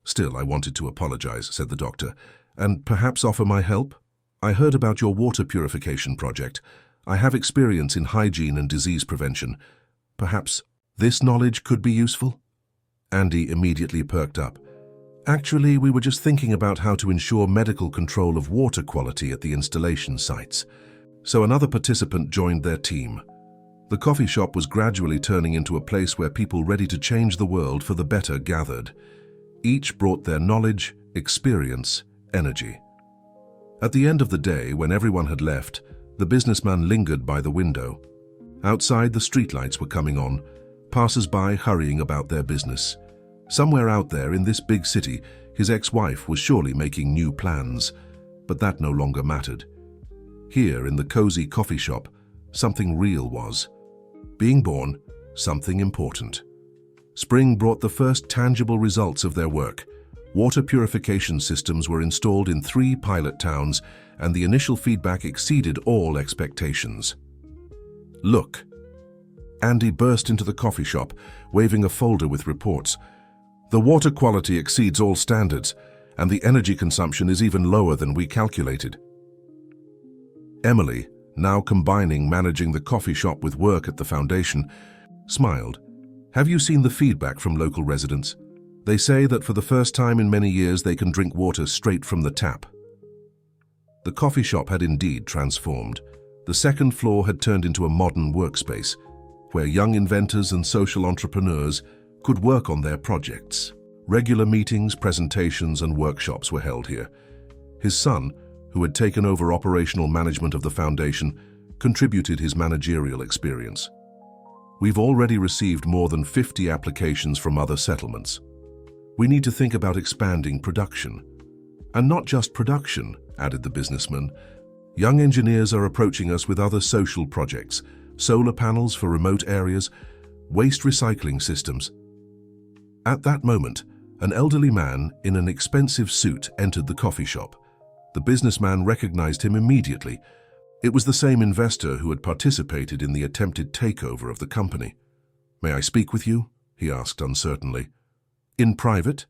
"Still, I wanted to apologize," said the doctor, "and perhaps offer my help. I heard about your water purification project. I have experience in hygiene and disease prevention. Perhaps this knowledge could be useful?" Andy immediately perked up. "Actually, we were just thinking about how to ensure medical control of water quality at the installation sites." So another participant joined their team. The coffee shop was gradually turning into a place where people ready to change the world for the better gathered. Each brought their knowledge, experience, energy. At the end of the day, when everyone had left, the businessman lingered by the window. Outside, the streetlights were coming on, passers-by hurrying about their business. Somewhere out there in this big city, his ex-wife was surely making new plans, but that no longer mattered. Here, in the cozy coffee shop, something real was being born, something important. Spring brought the first tangible results of their work. Water purification systems were installed in 3 pilot towns, and the initial feedback exceeded all expectations. "Look!" Andy burst into the coffee shop, waving a folder with reports. "The water quality exceeds all standards, and the energy consumption is even lower than we calculated." Emily, now combining managing the coffee shop with work at the foundation, smiled. "Have you seen the feedback from local residents? They say that for the first time in many years they can drink water straight from the tap." The coffee shop had indeed transformed. The second floor had turned into a modern workspace, where young inventors and social entrepreneurs could work on their projects. Regular meetings, presentations, and workshops were held here. His son, who had taken over operational management of the foundation, contributed his managerial experience. "We've already received more than 50 applications from other settlements. We need to think about expanding production." "And not just production," added the businessman. "Young engineers are approaching us with other social projects, solar panels for remote areas, waste recycling systems." At that moment, an elderly man in an expensive suit entered the coffee shop. The businessman recognized him immediately. It was the same investor who had participated in the attempted takeover of the company. "May I speak with you?" he asked uncertainly. "In private?"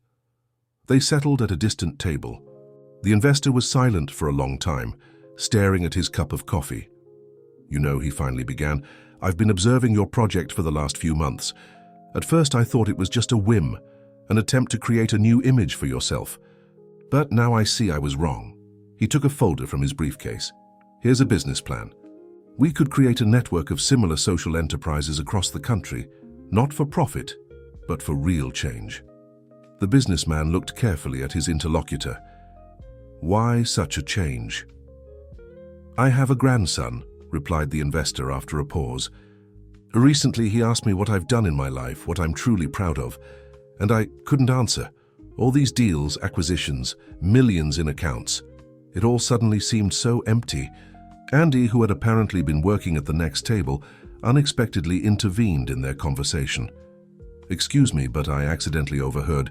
They settled at a distant table. The investor was silent for a long time, staring at his cup of coffee. "You know," he finally began, "I've been observing your project for the last few months. At first I thought it was just a whim, an attempt to create a new image for yourself. But now I see I was wrong." He took a folder from his briefcase. "Here's a business plan. We could create a network of similar social enterprises across the country, not for profit, but for real change." The businessman looked carefully at his interlocutor. "Why such a change?" "I have a grandson," replied the investor after a pause. "Recently he asked me what I've done in my life, what I'm truly proud of, and I couldn't answer. All these deals, acquisitions, millions in accounts. It all suddenly seemed so empty." Andy, who had apparently been working at the next table, unexpectedly intervened in their conversation. "Excuse me, but I accidentally overheard.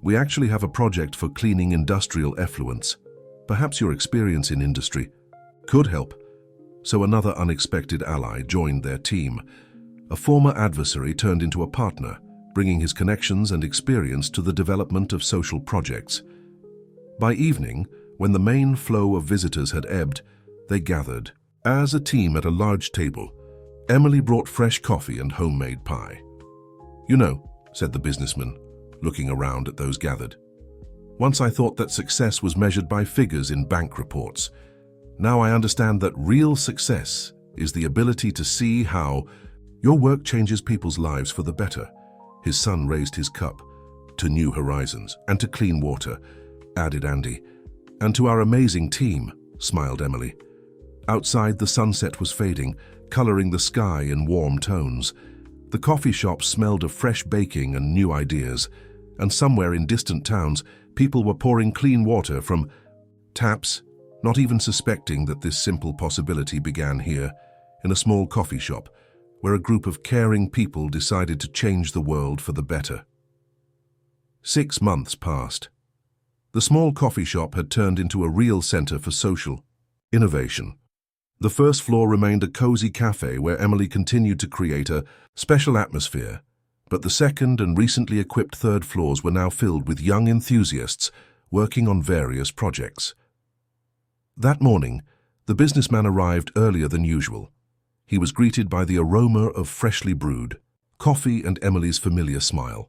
We actually have a project for cleaning industrial effluents. Perhaps your experience in industry could help." So another unexpected ally joined their team. A former adversary turned into a partner, bringing his connections and experience to the development of social projects. By evening, when the main flow of visitors had ebbed, they gathered. As a team at a large table, Emily brought fresh coffee and homemade pie. "You know," said the businessman, looking around at those gathered, "once I thought that success was measured by figures in bank reports. Now I understand that real success is the ability to see how your work changes people's lives for the better." His son raised his cup. "To new horizons and to clean water," added Andy. "And to our amazing team," smiled Emily. Outside, the sunset was fading, coloring the sky in warm tones. The coffee shop smelled of fresh baking and new ideas, and somewhere in distant towns, people were pouring clean water from taps, not even suspecting that this simple possibility began here, in a small coffee shop, where a group of caring people decided to change the world for the better. 6 months passed. The small coffee shop had turned into a real center for social innovation. The first floor remained a cozy cafe where Emily continued to create a special atmosphere, but the second and recently equipped third floors were now filled with young enthusiasts working on various projects. That morning, the businessman arrived earlier than usual. He was greeted by the aroma of freshly brewed coffee and Emily's familiar smile.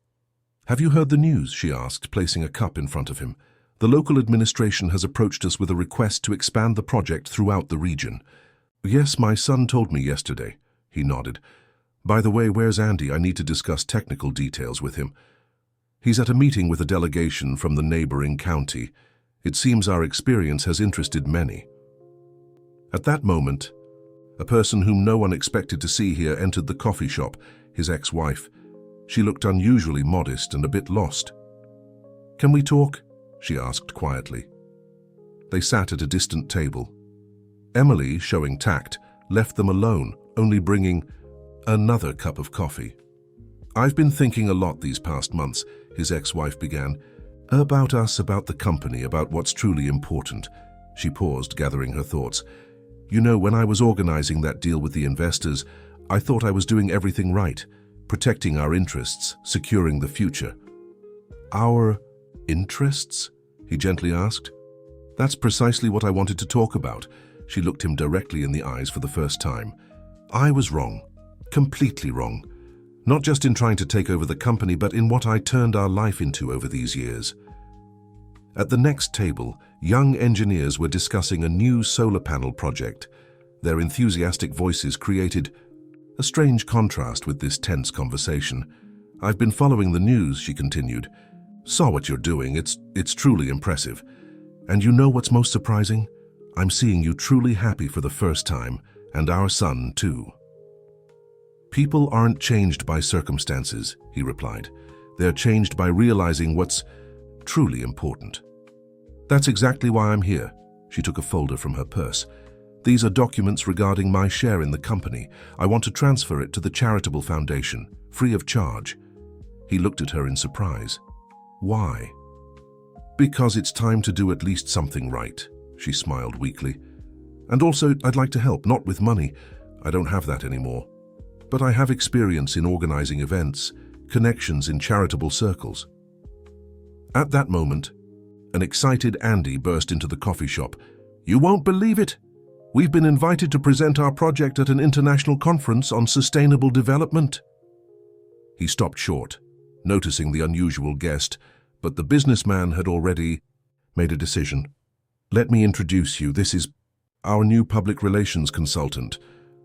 "Have you heard the news?" she asked, placing a cup in front of him. "The local administration has approached us with a request to expand the project throughout the region." "Yes, my son told me yesterday," he nodded. "By the way, where's Andy? I need to discuss technical details with him." "He's at a meeting with a delegation from the neighboring county. It seems our experience has interested many." At that moment, a person whom no one expected to see here entered the coffee shop, his ex-wife. She looked unusually modest and a bit lost. "Can we talk?" she asked quietly. They sat at a distant table. Emily, showing tact, left them alone, only bringing another cup of coffee. "I've been thinking a lot these past months," his ex-wife began. "About us, about the company, about what's truly important." She paused, gathering her thoughts. "You know, when I was organizing that deal with the investors, I thought I was doing everything right, protecting our interests, securing the future." "Our interests?" he gently asked. "That's precisely what I wanted to talk about." She looked him directly in the eyes for the first time. "I was wrong, completely wrong. Not just in trying to take over the company, but in what I turned our life into over these years." At the next table, young engineers were discussing a new solar panel project. Their enthusiastic voices created a strange contrast with this tense conversation. "I've been following the news," she continued. "Saw what you're doing. It's truly impressive. And you know what's most surprising? I'm seeing you truly happy for the first time, and our son too." "People aren't changed by circumstances," he replied. "They're changed by realizing what's truly important." "That's exactly why I'm here." She took a folder from her purse. "These are documents regarding my share in the company. I want to transfer it to the charitable foundation, free of charge." He looked at her in surprise. "Why?" "Because it's time to do at least something right," she smiled weakly. "And also, I'd like to help, not with money. I don't have that anymore. but I have experience in organizing events, connections in charitable circles." At that moment, an excited Andy burst into the coffee shop. "You won't believe it! We've been invited to present our project at an international conference on sustainable development." He stopped short, noticing the unusual guest, but the businessman had already made a decision. "Let me introduce you. This is our new public relations consultant.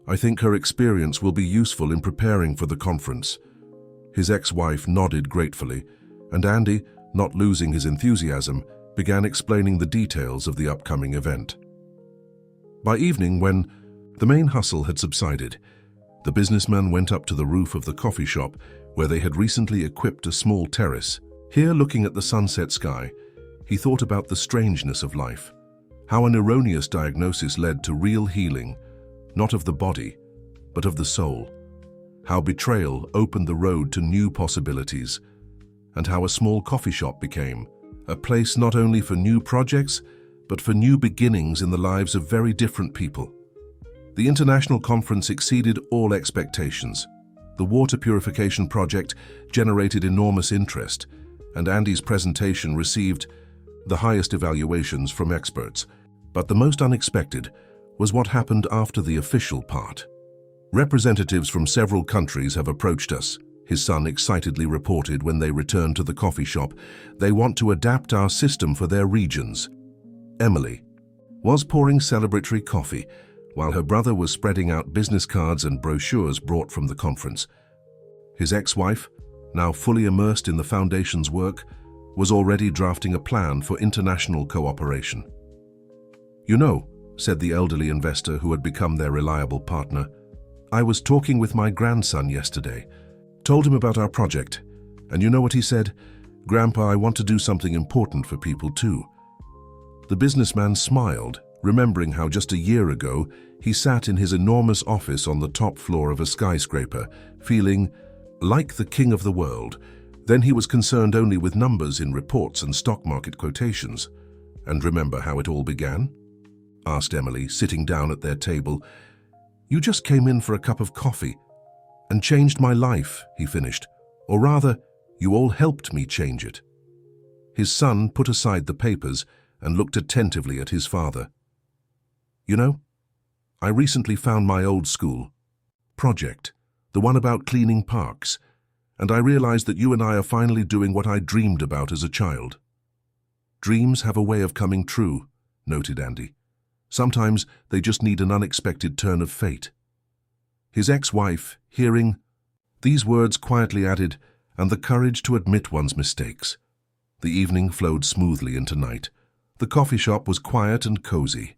I think her experience will be useful in preparing for the conference." His ex-wife nodded gratefully, and Andy, not losing his enthusiasm, began explaining the details of the upcoming event. By evening, when the main hustle had subsided, the businessman went up to the roof of the coffee shop where they had recently equipped a small terrace. Here, looking at the sunset sky, he thought about the strangeness of life, how an erroneous diagnosis led to real healing, not of the body, but of the soul, how betrayal opened the road to new possibilities, and how a small coffee shop became a place not only for new projects, but for new beginnings in the lives of very different people. The international conference exceeded all expectations. The water purification project generated enormous interest, and Andy's presentation received the highest evaluations from experts. But the most unexpected was what happened after the official part. "Representatives from several countries have approached us," his son excitedly reported when they returned to the coffee shop. "They want to adapt our system for their regions." Emily was pouring celebratory coffee while her brother was spreading out business cards and brochures brought from the conference. His ex-wife, now fully immersed in the foundation's work, was already drafting a plan for international cooperation. "You know," said the elderly investor who had become their reliable partner, "I was talking with my grandson yesterday, told him about our project, and you know what he said? 'Grandpa, I want to do something important for people too.'" The businessman smiled, remembering how just a year ago he sat in his enormous office on the top floor of a skyscraper, feeling like the king of the world. Then he was concerned only with numbers in reports and stock market quotations. "And remember how it all began?" asked Emily, sitting down at their table. "You just came in for a cup of coffee and changed my life," he finished. "Or rather, you all helped me change it." His son put aside the papers and looked attentively at his father. "You know, I recently found my old school project, the one about cleaning parks, and I realized that you and I are finally doing what I dreamed about as a child." "Dreams have a way of coming true," noted Andy. "Sometimes they just need an unexpected turn of fate." His ex-wife, hearing these words, quietly added, "and the courage to admit one's mistakes." The evening flowed smoothly into night. The coffee shop was quiet and cozy.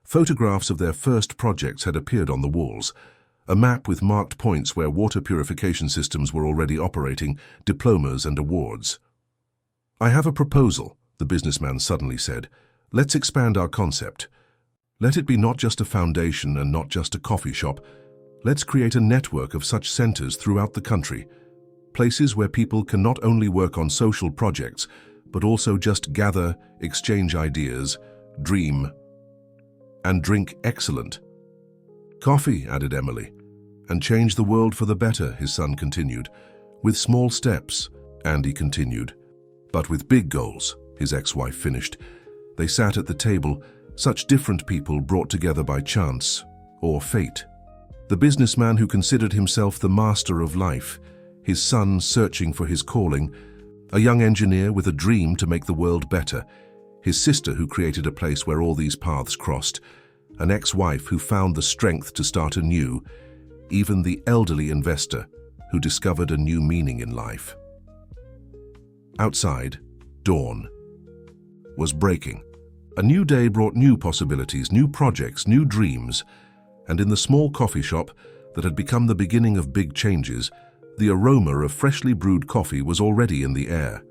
Photographs of their first projects had appeared on the walls, a map with marked points where water purification systems were already operating, diplomas and awards. "I have a proposal," the businessman suddenly said. "Let's expand our concept. Let it be not just a foundation and not just a coffee shop. Let's create a network of such centers throughout the country, places where people can not only work on social projects, but also just gather, exchange ideas, dream, and drink excellent coffee," added Emily. "And change the world for the better," his son continued. "With small steps," Andy continued. "But with big goals," his ex-wife finished. They sat at the table, such different people brought together by chance or fate. The businessman who considered himself the master of life, his son searching for his calling, a young engineer with a dream to make the world better, his sister who created a place where all these paths crossed, an ex-wife who found the strength to start anew, even the elderly investor who discovered a new meaning in life. Outside, dawn was breaking. A new day brought new possibilities, new projects, new dreams, and in the small coffee shop that had become the beginning of big changes, the aroma of freshly brewed coffee was already in the air,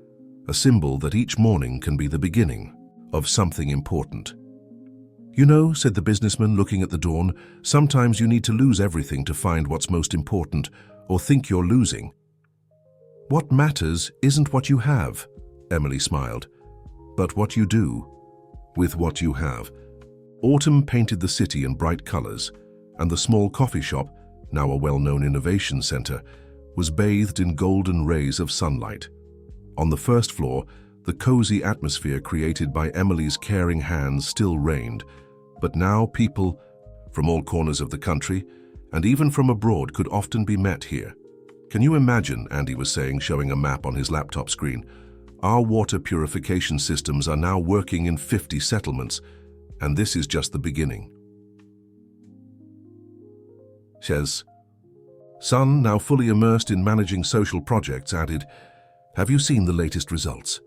a symbol that each morning can be the beginning of something important. "You know," said the businessman, looking at the dawn, "sometimes you need to lose everything to find what's most important, or think you're losing." "What matters isn't what you have," Emily smiled, "but what you do with what you have." Autumn painted the city in bright colors, and the small coffee shop, now a well-known innovation center, was bathed in golden rays of sunlight. On the first floor, the cozy atmosphere created by Emily's caring hands still reigned, but now people from all corners of the country, and even from abroad, could often be met here. "Can you imagine," Andy was saying, showing a map on his laptop screen, "our water purification systems are now working in 50 settlements, and this is just the beginning." Shez, son, now fully immersed in managing social projects, added, "Have you seen the latest results?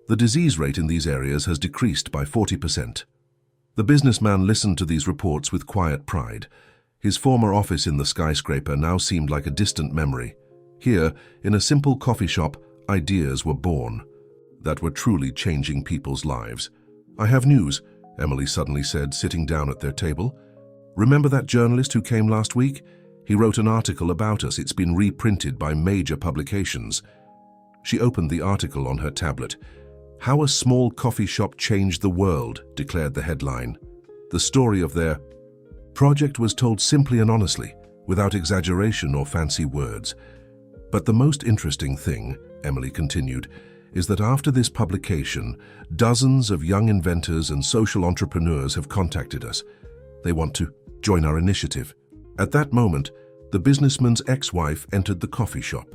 The disease rate in these areas has decreased by 40%. The businessman listened to these reports with quiet pride. His former office in the skyscraper now seemed like a distant memory. Here, in a simple coffee shop, ideas were born that were truly changing people's lives. "I have news," Emily suddenly said, sitting down at their table. "Remember that journalist who came last week? He wrote an article about us. It's been reprinted by major publications." She opened the article on her tablet. "How a Small Coffee Shop Changed the World," declared the headline. The story of their project was told simply and honestly, without exaggeration or fancy words. "But the most interesting thing," Emily continued, "is that after this publication, dozens of young inventors and social entrepreneurs have contacted us. They want to join our initiative." At that moment, the businessman's ex-wife entered the coffee shop.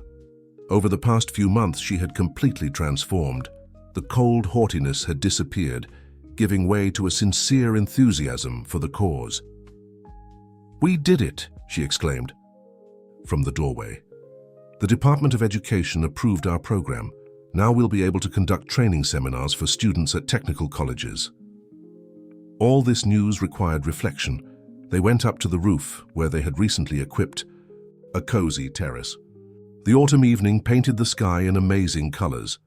Over the past few months, she had completely transformed. The cold haughtiness had disappeared, giving way to a sincere enthusiasm for the cause. "We did it," she exclaimed from the doorway. "The Department of Education approved our program. Now we'll be able to conduct training seminars for students at technical colleges." All this news required reflection. They went up to the roof, where they had recently equipped a cozy terrace. The autumn evening painted the sky in amazing colors.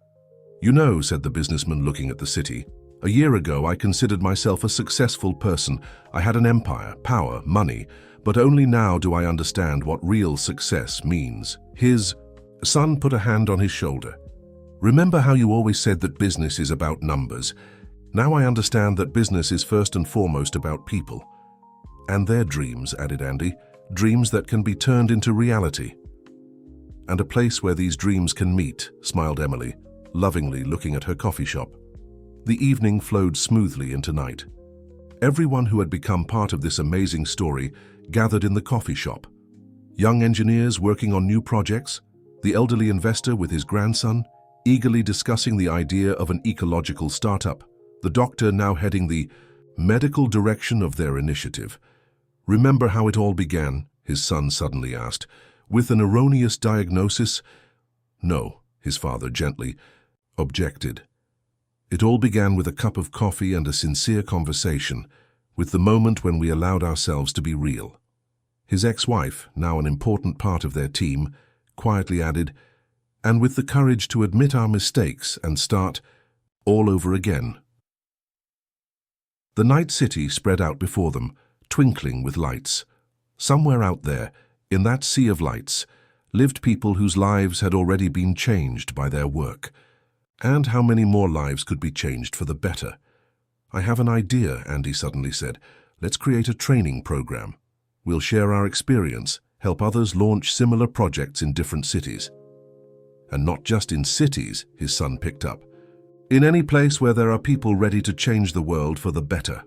"You know," said the businessman, looking at the city, "a year ago I considered myself a successful person. I had an empire, power, money, but only now do I understand what real success means." His son put a hand on his shoulder. "Remember how you always said that business is about numbers? Now I understand that business is first and foremost about people. And their dreams," added Andy, "dreams that can be turned into reality." "And a place where these dreams can meet," smiled Emily, lovingly looking at her coffee shop. The evening flowed smoothly into night. Everyone who had become part of this amazing story gathered in the coffee shop. Young engineers working on new projects, the elderly investor with his grandson, eagerly discussing the idea of an ecological startup, the doctor now heading the medical direction of their initiative. "Remember how it all began?" his son suddenly asked. "With an erroneous diagnosis?" "No," his father gently objected. "It all began with a cup of coffee and a sincere conversation, with the moment when we allowed ourselves to be real." His ex-wife, now an important part of their team, quietly added, "And with the courage to admit our mistakes and start all over again." The night city spread out before them, twinkling with lights. Somewhere out there, in that sea of lights, lived people whose lives had already been changed by their work. And how many more lives could be changed for the better? "I have an idea," Andy suddenly said. "Let's create a training program. We'll share our experience, help others launch similar projects in different cities." "And not just in cities," his son picked up. "In any place where there are people ready to change the world for the better."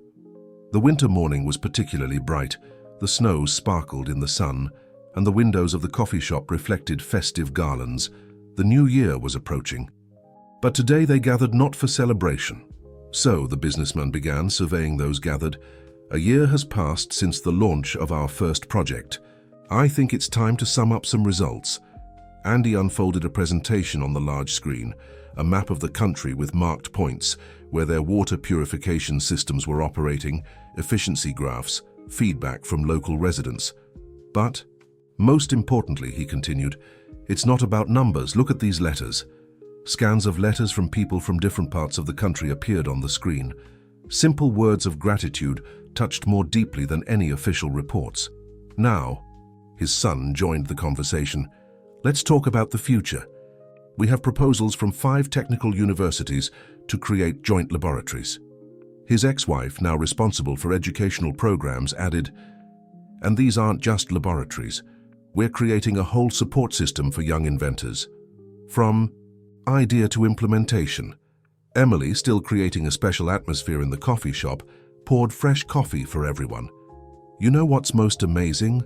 The winter morning was particularly bright. The snow sparkled in the sun, and the windows of the coffee shop reflected festive garlands. The new year was approaching. But today they gathered not for celebration. "So," the businessman began, surveying those gathered, "a year has passed since the launch of our first project. I think it's time to sum up some results." Andy unfolded a presentation on the large screen, a map of the country with marked points where their water purification systems were operating, efficiency graphs, feedback from local residents. "But, most importantly," he continued, "it's not about numbers. Look at these letters." Scans of letters from people from different parts of the country appeared on the screen. Simple words of gratitude touched more deeply than any official reports. "Now," his son joined the conversation, "let's talk about the future. We have proposals from 5 technical universities to create joint laboratories." His ex-wife, now responsible for educational programs, added, "And these aren't just laboratories. We're creating a whole support system for young inventors. From idea to implementation. Emily, still creating a special atmosphere in the coffee shop, poured fresh coffee for everyone. You know what's most amazing?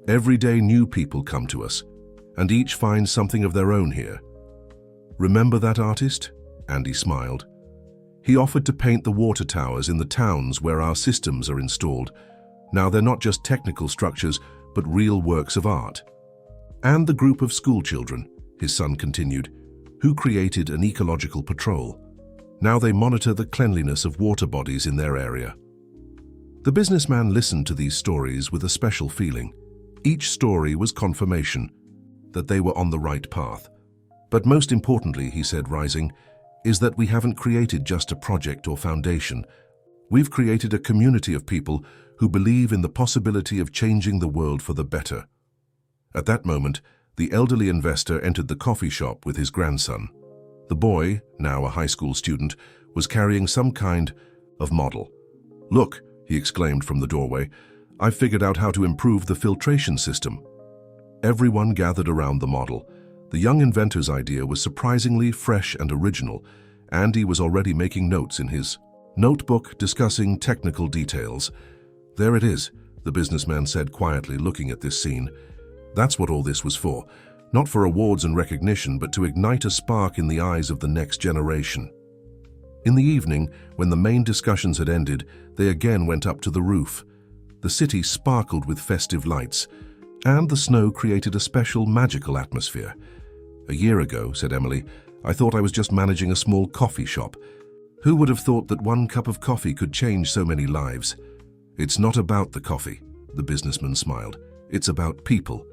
Every day new people come to us, and each finds something of their own here. Remember that artist? Andy smiled. He offered to paint the water towers in the towns where our systems are installed. Now they're not just technical structures, but real works of art. And the group of schoolchildren, his son continued, who created an ecological patrol. Now they monitor the cleanliness of water bodies in their area. The businessman listened to these stories with a special feeling. Each story was confirmation that they were on the right path. But most importantly, he said, rising, is that we haven't created just a project or foundation. We've created a community of people who believe in the possibility of changing the world for the better. At that moment, the elderly investor entered the coffee shop with his grandson. The boy, now a high school student, was carrying some kind of model. "Look," he exclaimed from the doorway, "I've figured out how to improve the filtration system." Everyone gathered around the model. The young inventor's idea was surprisingly fresh and original. Andy was already making notes in his notebook discussing technical details. "There it is," the businessman said quietly, looking at this scene. "That's what all this was for. Not for awards and recognition, but to ignite a spark in the eyes of the next generation." In the evening, when the main discussions had ended, they again went up to the roof. The city sparkled with festive lights, and the snow created a special magical atmosphere. "A year ago," said Emily, "I thought I was just managing a small coffee shop. Who would have thought that one cup of coffee could change so many lives?" "It's not about the coffee," the businessman smiled. "It's about people,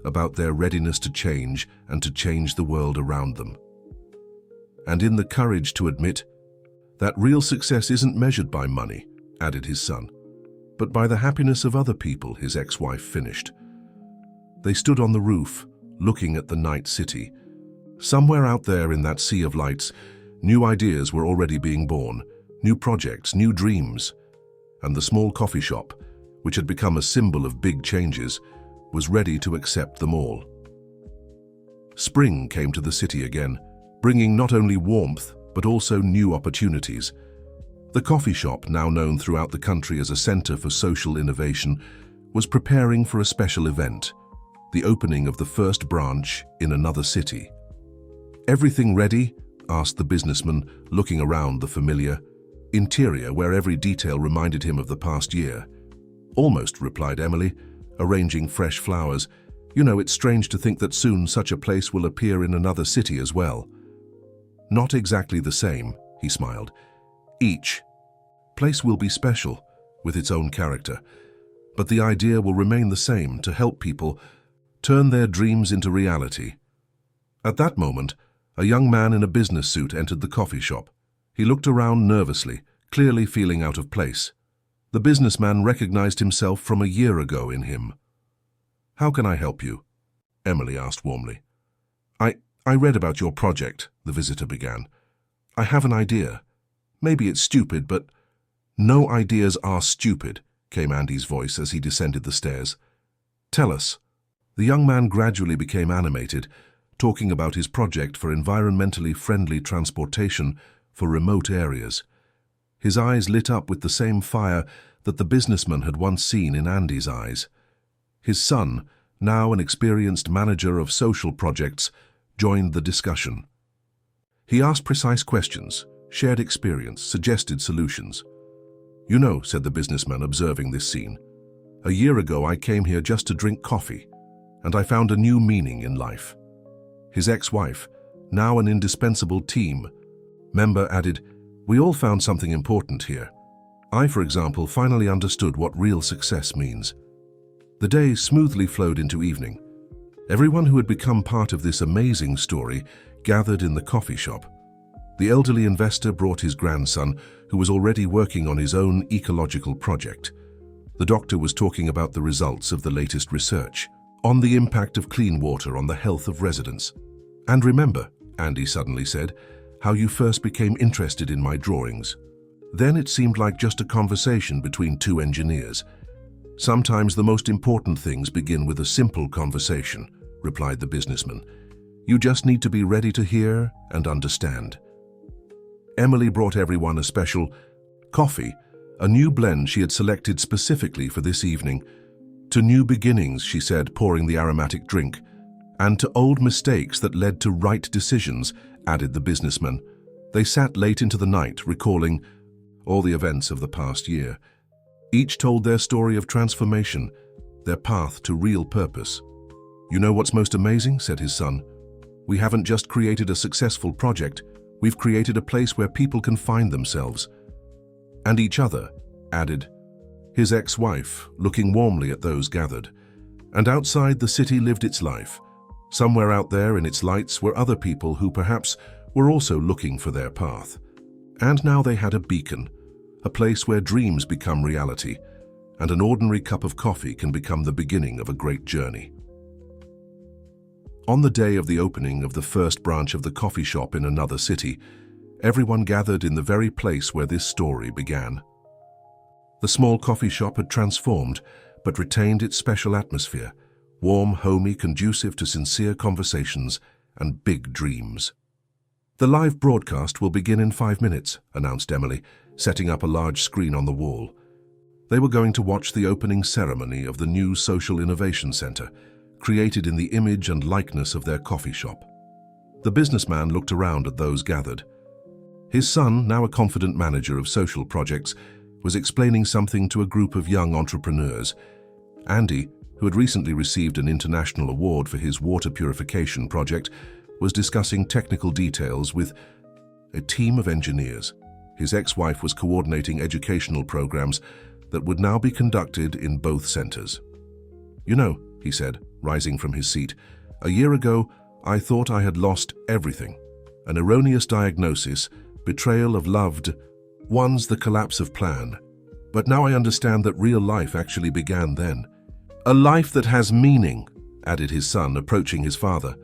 about their readiness to change and to change the world around them. And in the courage to admit that real success isn't measured by money," added his son, "but by the happiness of other people," his ex-wife finished. They stood on the roof, looking at the night city. Somewhere out there in that sea of lights, new ideas were already being born, new projects, new dreams. And the small coffee shop, which had become a symbol of big changes, was ready to accept them all. Spring came to the city again, bringing not only warmth, but also new opportunities. The coffee shop, now known throughout the country as a center for social innovation, was preparing for a special event, the opening of the first branch in another city. "Everything ready?" asked the businessman, looking around the familiar interior where every detail reminded him of the past year. "Almost," replied Emily, arranging fresh flowers. "You know, it's strange to think that soon such a place will appear in another city as well." "Not exactly the same," he smiled. "Each place will be special, with its own character, but the idea will remain the same, to help people turn their dreams into reality." At that moment, a young man in a business suit entered the coffee shop. He looked around nervously, clearly feeling out of place. The businessman recognized himself from a year ago in him. "How can I help you?" Emily asked warmly. I read about your project," the visitor began. "I have an idea. Maybe it's stupid, but—" "No ideas are stupid," came Andy's voice as he descended the stairs. "Tell us." The young man gradually became animated, talking about his project for environmentally friendly transportation for remote areas. His eyes lit up with the same fire that the businessman had once seen in Andy's eyes. His son, now an experienced manager of social projects, joined the discussion. He asked precise questions, shared experience, suggested solutions. "You know," said the businessman, observing this scene, "a year ago I came here just to drink coffee, and I found a new meaning in life." His ex-wife, now an indispensable team member, added, "We all found something important here. I, for example, finally understood what real success means." The day smoothly flowed into evening. Everyone who had become part of this amazing story gathered in the coffee shop. The elderly investor brought his grandson, who was already working on his own ecological project. The doctor was talking about the results of the latest research on the impact of clean water on the health of residents. "And remember," Andy suddenly said, "how you first became interested in my drawings. Then it seemed like just a conversation between two engineers. Sometimes the most important things begin with a simple conversation, replied the businessman. You just need to be ready to hear and understand. Emily brought everyone a special coffee, a new blend she had selected specifically for this evening. To new beginnings, she said, pouring the aromatic drink. And to old mistakes that led to right decisions, added the businessman. They sat late into the night, recalling all the events of the past year. Each told their story of transformation, their path to real purpose. You know what's most amazing, said his son. We haven't just created a successful project, we've created a place where people can find themselves. And each other, added his ex-wife, looking warmly at those gathered. And outside the city lived its life. Somewhere out there in its lights were other people who perhaps were also looking for their path. And now they had a beacon, a place where dreams become reality, and an ordinary cup of coffee can become the beginning of a great journey. On the day of the opening of the first branch of the coffee shop in another city, everyone gathered in the very place where this story began. The small coffee shop had transformed, but retained its special atmosphere, warm, homey, conducive to sincere conversations and big dreams. The live broadcast will begin in 5 minutes, announced Emily, setting up a large screen on the wall. They were going to watch the opening ceremony of the new Social Innovation Center, created in the image and likeness of their coffee shop. The businessman looked around at those gathered. His son, now a confident manager of social projects, was explaining something to a group of young entrepreneurs. Andy, who had recently received an international award for his water purification project, was discussing technical details with a team of engineers. His ex-wife was coordinating educational programs that would now be conducted in both centers. You know, he said, rising from his seat, a year ago, I thought I had lost everything. An erroneous diagnosis, betrayal of loved ones, the collapse of plan. But now I understand that real life actually began then. A life that has meaning, added his son, approaching his father.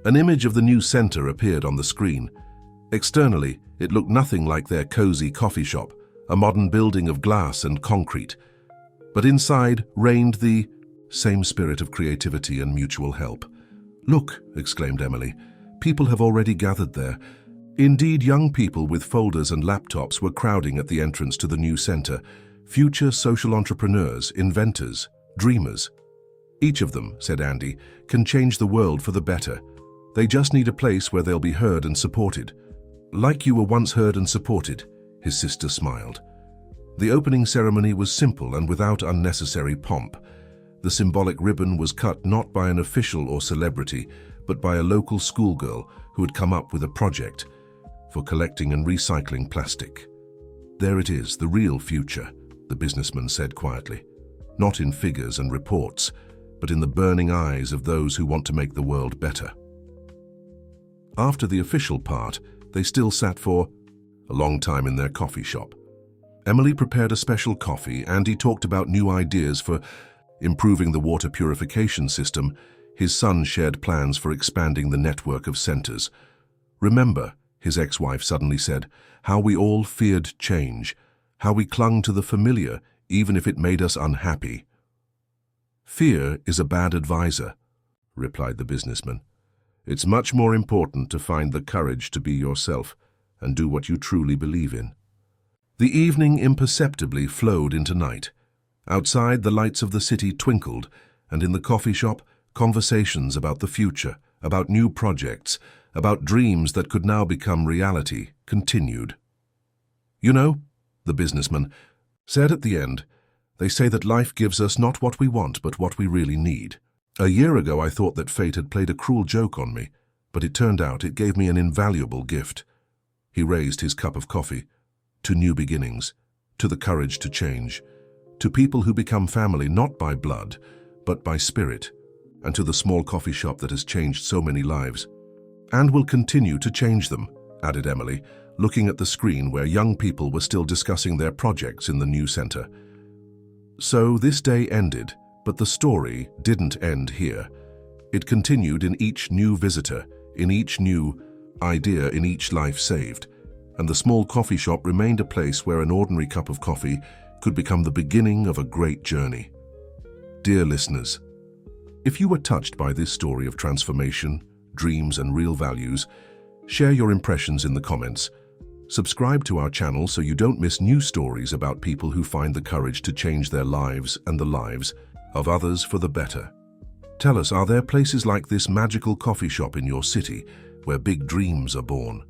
An image of the new center appeared on the screen. Externally, it looked nothing like their cozy coffee shop, a modern building of glass and concrete. But inside reigned the same spirit of creativity and mutual help. Look, exclaimed Emily, people have already gathered there. Indeed, young people with folders and laptops were crowding at the entrance to the new center, future social entrepreneurs, inventors, dreamers. Each of them, said Andy, can change the world for the better. They just need a place where they'll be heard and supported. Like you were once heard and supported, his sister smiled. The opening ceremony was simple and without unnecessary pomp. The symbolic ribbon was cut not by an official or celebrity, but by a local schoolgirl who had come up with a project for collecting and recycling plastic. There it is, the real future, the businessman said quietly. Not in figures and reports, but in the burning eyes of those who want to make the world better. After the official part, they still sat for a long time in their coffee shop. Emily prepared a special coffee. Andy talked about new ideas for improving the water purification system. His son shared plans for expanding the network of centers. Remember, his ex-wife suddenly said, how we all feared change, how we clung to the familiar, even if it made us unhappy. Fear is a bad advisor, replied the businessman. It's much more important to find the courage to be yourself and do what you truly believe in. The evening imperceptibly flowed into night. Outside, the lights of the city twinkled, and in the coffee shop, conversations about the future, about new projects, about dreams that could now become reality, continued. You know, the businessman said at the end, they say that life gives us not what we want, but what we really need. A year ago, I thought that fate had played a cruel joke on me, but it turned out it gave me an invaluable gift. He raised his cup of coffee. To new beginnings, to the courage to change, to people who become family not by blood, but by spirit, and to the small coffee shop that has changed so many lives. And will continue to change them, added Emily, looking at the screen where young people were still discussing their projects in the new center. So this day ended, but the story didn't end here. It continued in each new visitor, in each new idea, in each life saved. And the small coffee shop remained a place where an ordinary cup of coffee could become the beginning of a great journey. Dear listeners, if you were touched by this story of transformation, dreams, and real values, share your impressions in the comments. Subscribe to our channel so you don't miss new stories about people who find the courage to change their lives and the lives of others for the better. Tell us, are there places like this magical coffee shop in your city where big dreams are born?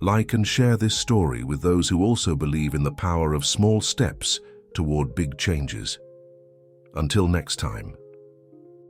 Like and share this story with those who also believe in the power of small steps toward big changes. Until next time.